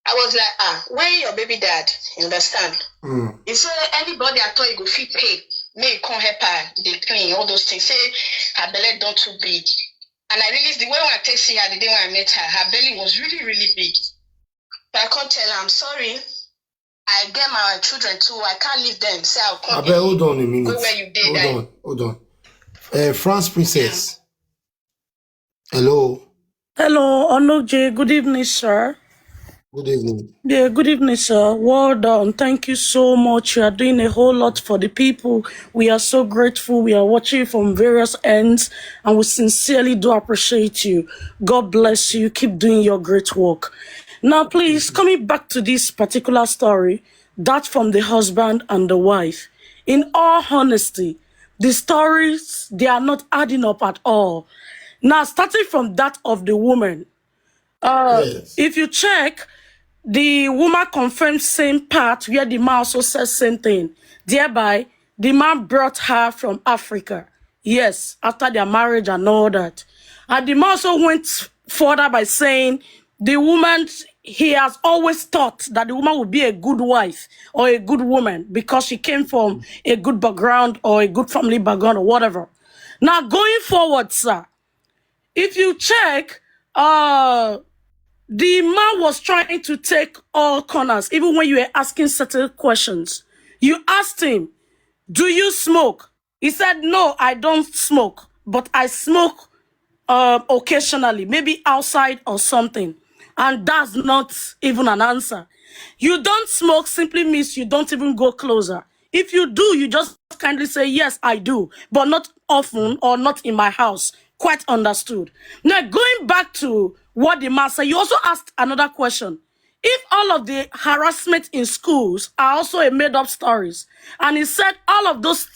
I was like, where your baby dad? You understand? He said anybody I thought you go fit pay, may come help her, they clean, all those things. Say her belly don't too big. And I realized the way when I text her the day when I met her belly was really, really big. But I can't tell her, I'm sorry. I get my children too. I can't leave them. Say I'll come. Hold on a minute. Go where you did. Hold on. France Princess. Yeah. Hello. Hello, Onoje. Good evening, sir. Good evening. Yeah, good evening, sir. Well done. Thank you so much. You are doing a whole lot for the people. We are so grateful. We are watching from various ends, and we sincerely do appreciate you. God bless you. Keep doing your great work. Now, please, coming back to this particular story, that from the husband and the wife. In all honesty, the stories, they are not adding up at all. Now, starting from that of the woman, Yes. if you check, the woman confirmed same part where the man also says same thing. Thereby, the man brought her from Africa. Yes, after their marriage and all that. And the man also went further by saying the woman, he has always thought that the woman would be a good wife or a good woman because she came from a good background or a good family background or whatever. Now, going forward, sir, if you check, the man was trying to take all corners, even when you were asking certain questions. You asked him, do you smoke? He said, no, I don't smoke, but I smoke occasionally, maybe outside or something. And that's not even an answer. You don't smoke simply means you don't even go closer. If you do, you just kindly say, yes, I do, but not often or not in my house. Quite understood. Now, going back to what the man said, you also asked another question. If all of the harassment in schools are also a made-up stories, and he said all of those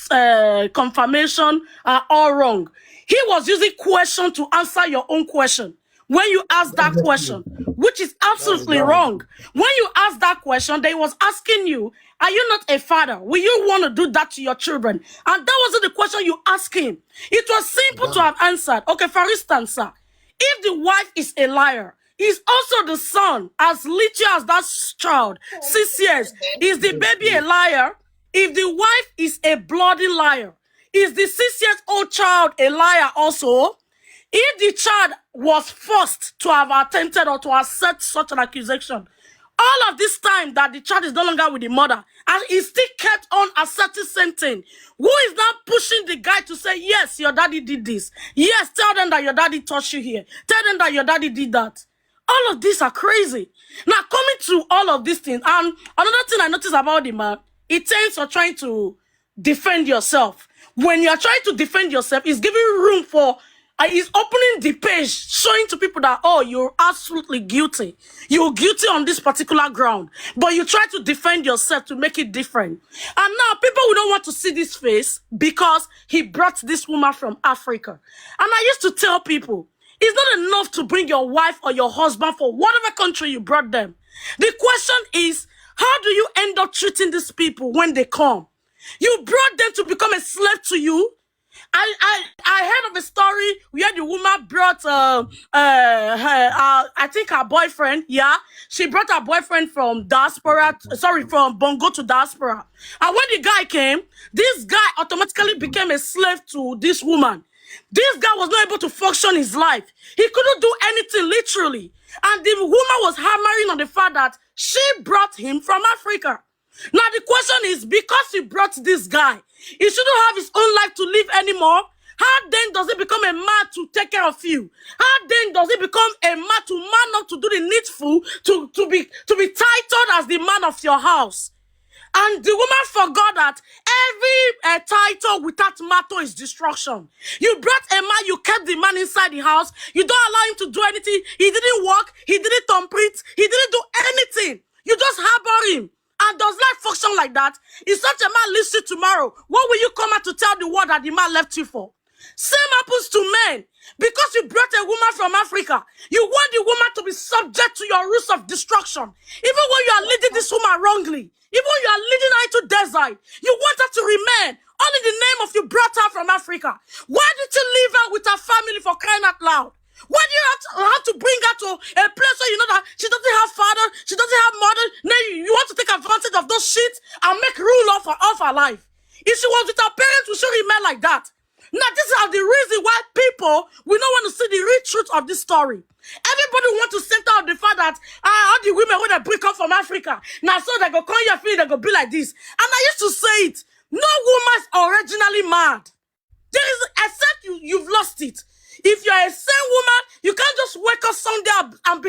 confirmation are all wrong, he was using question to answer your own question. When you ask that question, which is absolutely wrong. When you ask that question, they was asking you, are you not a father? Will you want to do that to your children? And that wasn't the question you asked him. It was simple to have answered. Okay, for instance, sir, if the wife is a liar, he's also the son, as little as that child, 6 years. Is the baby a liar? If the wife is a bloody liar, is the 6-year-old child a liar also? If the child was forced to have attempted or to accept such an accusation, All of this time that the child is no longer with the mother, and he still kept on asserting same thing. Who is now pushing the guy to say, yes, your daddy did this. Yes, tell them that your daddy touched you here. Tell them that your daddy did that. All of these are crazy. Now, coming to all of these things, and another thing I noticed about the man, it tends to trying to defend yourself. When you are trying to defend yourself, it's giving room for, he's opening the page, showing to people that, oh, you're absolutely guilty. You're guilty on this particular ground. But you try to defend yourself to make it different. And now people will not want to see this face because he brought this woman from Africa. And I used to tell people, it's not enough to bring your wife or your husband for whatever country you brought them. The question is, how do you end up treating these people when they come? You brought them to become a slave to you. I heard of a story where the woman brought I think her boyfriend. Yeah, she brought her boyfriend from from Bongo to diaspora. And when the guy came, this guy automatically became a slave to this woman. This guy was not able to function his life. He couldn't do anything, literally. And the woman was hammering on the fact that she brought him from Africa. Now the question is, because he brought this guy, he shouldn't have his own life to live anymore. How then does he become a man to take care of you? How then does he become a man to man up to do the needful, to be titled as the man of your house? And the woman forgot that every title without matter is destruction. You brought a man, you kept the man inside the house. You don't allow him to do anything. He didn't work. He didn't complete. He didn't do anything. You just harbor him. And does life function like that? If such a man leaves you tomorrow, what will you come out to tell the world that the man left you for? Same happens to men. Because you brought a woman from Africa, you want the woman to be subject to your rules of destruction. Even when you are leading this woman wrongly, even when you are leading her into desert, you want her to remain all in the name of you brought her from Africa. Why did you leave her with her family, for crying out loud? Why do you have to bring her to a place where you know that she doesn't have father, she doesn't have mother? Now you want to take advantage of those shit and make rule of her life. If she was with her parents, we should remain like that. Now, this is the reason why people will not want to see the real truth of this story. Everybody want to center on the fact that all the women when they break up from Africa, now so they go come your feet, they go be like this. And I used to say it, no woman's originally mad. There is, except you've lost it. If you're a sane woman, you can't just wake up someday and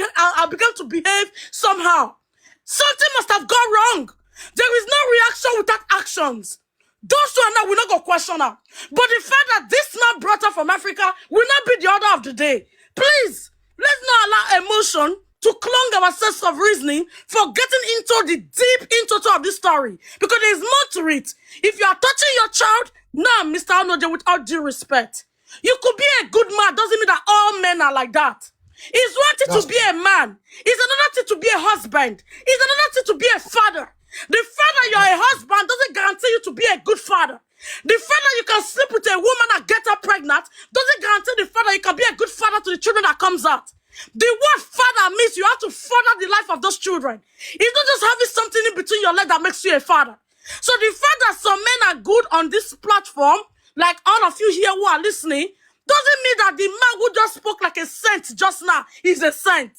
begin to behave somehow. Something must have gone wrong. There is no reaction without actions. Those two are now will not go question her. But the fact that this man brought her from Africa will not be the order of the day. Please, let's not allow emotion to clog our sense of reasoning for getting into the deep into of this story. Because there's more to it. If you are touching your child, now, Mr. Anoje, with all due respect, you could be a good man, doesn't mean that all men are like that. It's one thing to be a man. It's another thing to be a husband. It's another thing to be a father. The fact that you're a husband doesn't guarantee you to be a good father. The fact that you can sleep with a woman and get her pregnant doesn't guarantee the fact that you can be a good father to the children that comes out. The word father means you have to further the life of those children. It's not just having something in between your legs that makes you a father. So the fact that some men are good on this platform, like all of you here who are listening, doesn't mean that the man who just spoke like a saint just now is a saint.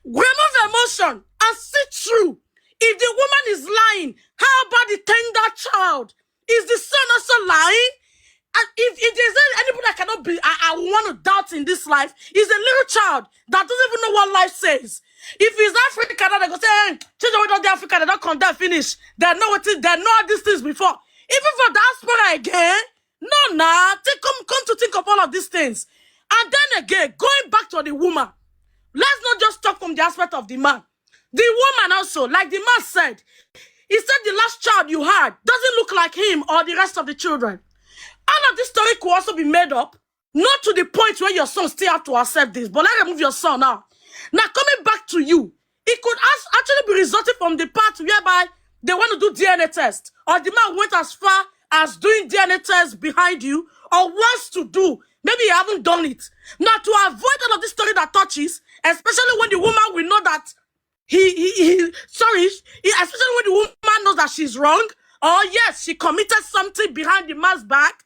Remove emotion and see true. If the woman is lying, how about the tender child? Is the son also lying? And if there's anybody that cannot be, I want to doubt in this life, is a little child that doesn't even know what life says. If it's Africa, they go say, hey, children with the Africa, they don't come there finish. They know what it, they know all these things before. Even for diaspora again, come to think of all of these things. And then again, going back to the woman, let's not just talk from the aspect of the man. The woman also, like the man said, he said the last child you had doesn't look like him or the rest of the children. All of this story could also be made up, not to the point where your son still have to accept this, but let's remove your son now. Now, coming back to you, it could actually be resulting from the part whereby they want to do DNA test, or the man went as far as doing DNA test behind you, or wants to do. Maybe you haven't done it. Now, to avoid all of this story that touches, especially when the woman will know that especially when the woman knows that she's wrong, or yes, she committed something behind the man's back,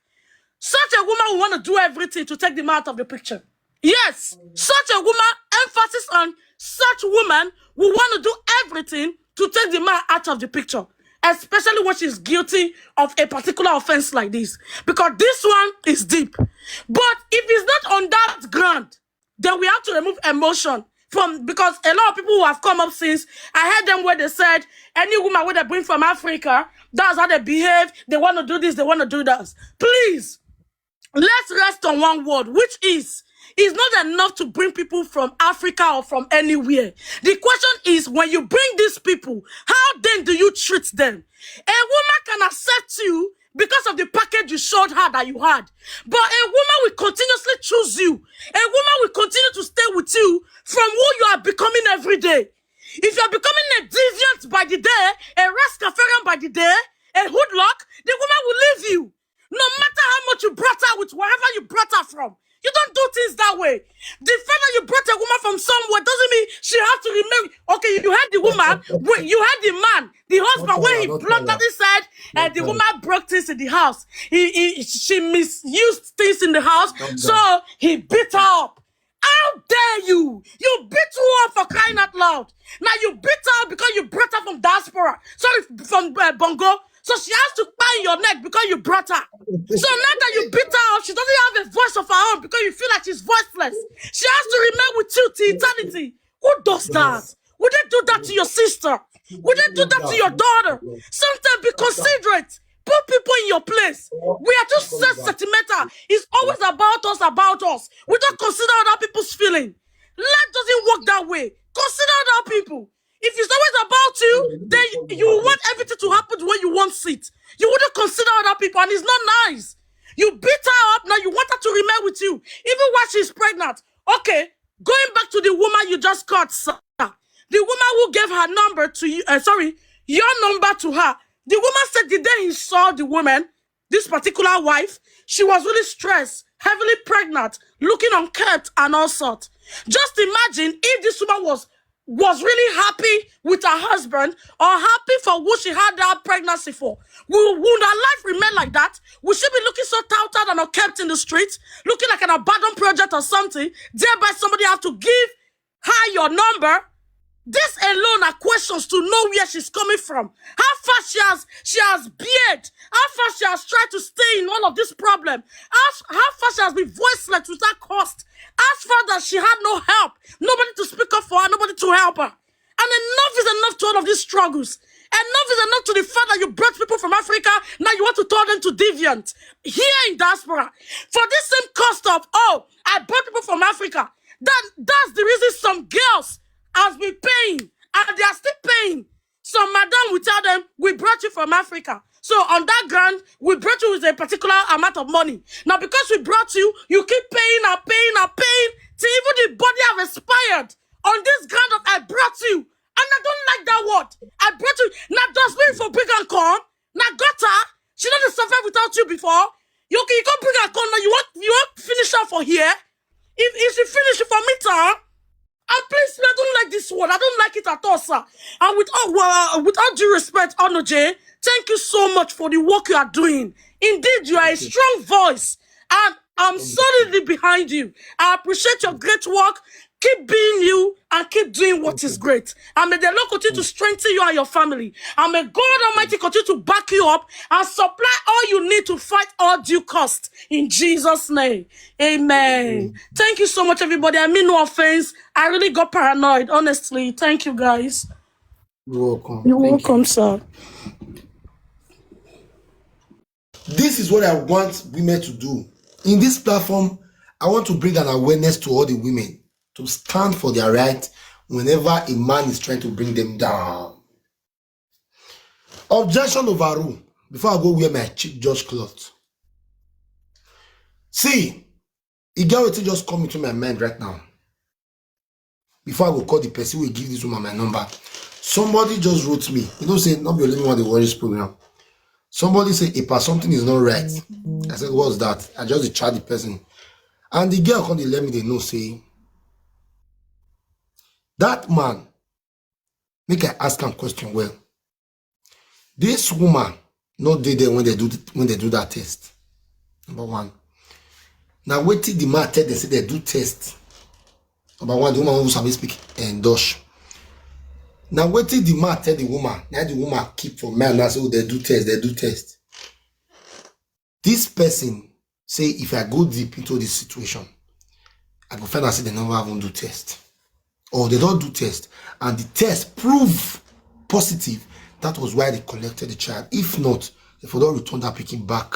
such a woman will want to do everything to take the man out of the picture. Yes, such a woman, emphasis on such woman who want to do everything to take the man out of the picture, especially when she's guilty of a particular offense like this, because this one is deep. But if it's not on that ground, then we have to remove emotion from, because a lot of people who have come up since, I heard them where they said any woman where they bring from Africa, that's how they behave, they want to do this, they want to do that. Please, let's rest on one word, which is, it's not enough to bring people from Africa or from anywhere. The question is, when you bring these people, how then do you treat them? A woman can accept you because of the package you showed her that you had. But a woman will continuously choose you. A woman will continue to stay with you from who you are becoming every day. If you are becoming a deviant by the day, a rascafarian by the day, a hoodlock, the woman will leave you. No matter how much you brought her with wherever you brought her from. You don't do things that way. The fact that you brought a woman from somewhere doesn't mean she has to remain. Okay, you had the woman, you had the man, the husband, when he bluntly said the woman broke things in the house. She misused things in the house, so he beat her up. How dare you? You beat her up for crying out loud. Now you beat her up because you brought her from diaspora. Sorry, from Bongo. So she has to tie your neck because you brought her. So now that you beat her up, she doesn't have a voice of her own because you feel like she's voiceless. She has to remain with you till eternity. Who does that? Would they do that to your sister? Would they do that to your daughter? Sometimes be considerate. Put people in your place. We are too sentimental. It's always about us, about us. We don't consider other people's feeling. Life doesn't work that way. Consider other people. If it's always about you, then you want everything to happen the way you want it. You wouldn't consider other people, and it's not nice. You beat her up, now you want her to remain with you, even while she's pregnant. Okay, going back to the woman you just caught, sir. The woman who gave her number to you, your number to her. The woman said the day he saw the woman, this particular wife, she was really stressed, heavily pregnant, looking unkempt and all sorts. Just imagine if this woman was really happy with her husband or happy for who she had that pregnancy for. Would her life remain like that? Would she be looking so touted and unkempt in the streets, looking like an abandoned project or something, thereby somebody have to give her your number? This alone are questions to know where she's coming from. How far she has beard. How far she has tried to stay in all of this problem. How far she has been voiceless without cost. As far that she had no help. Nobody to speak up for her. Nobody to help her. And enough is enough to all of these struggles. Enough is enough to the fact that you brought people from Africa. Now you want to turn them to deviant. Here in diaspora. For this same cost of, I brought people from Africa. That's the reason some girls has been paying, and they are still paying. So, madam, we tell them, we brought you from Africa. So, on that ground, we brought you with a particular amount of money. Now, because we brought you, you keep paying and paying and paying, till even the body have expired. On this ground of, I brought you. And I don't like that word. I brought you. Now, does me for big and corn? Now, gutter, she doesn't suffer without you before. You can't bring her corn, now you want finish her for here. If she finish it for me, sir. And please, I don't like this word. I don't like it at all, sir. And with all due respect, Onoje, thank you so much for the work you are doing. Indeed, you are a strong voice. And I'm solidly behind you. I appreciate your great work. Keep being you and keep doing what is great. And may the Lord continue to strengthen you and your family. And may God Almighty continue to back you up and supply all you need to fight all due cost. In Jesus' name. Amen. Thank you so much, everybody. I mean no offense. I really got paranoid, honestly. Thank you, guys. You're welcome. You're welcome, sir. This is what I want women to do. In this platform, I want to bring an awareness to all the women to stand for their right whenever a man is trying to bring them down. Objection overruled. Before I go wear my Chief Judge cloth. See, it got what just come into my mind right now. Before I go call the person who will give this woman my number, somebody just wrote me. You don't say, not be only one the Warriors program. Somebody say, if something is not right. I said, what's that? I just chat the person. And the girl come, they let me they know, say, that man, make I ask him question well. This woman not did there when they do that test. Number one. Now wait till the man tell they say they do test Number one, the woman who sabi speak and Dutch. Now wetin the man tell the woman, now the woman keep for man and say, oh, they do test. This person say, if I go deep into this situation, I go find out say they never even do test. Or they don't do test. And the test prove positive. That was why they collected the child. If not, if they don't return that picking back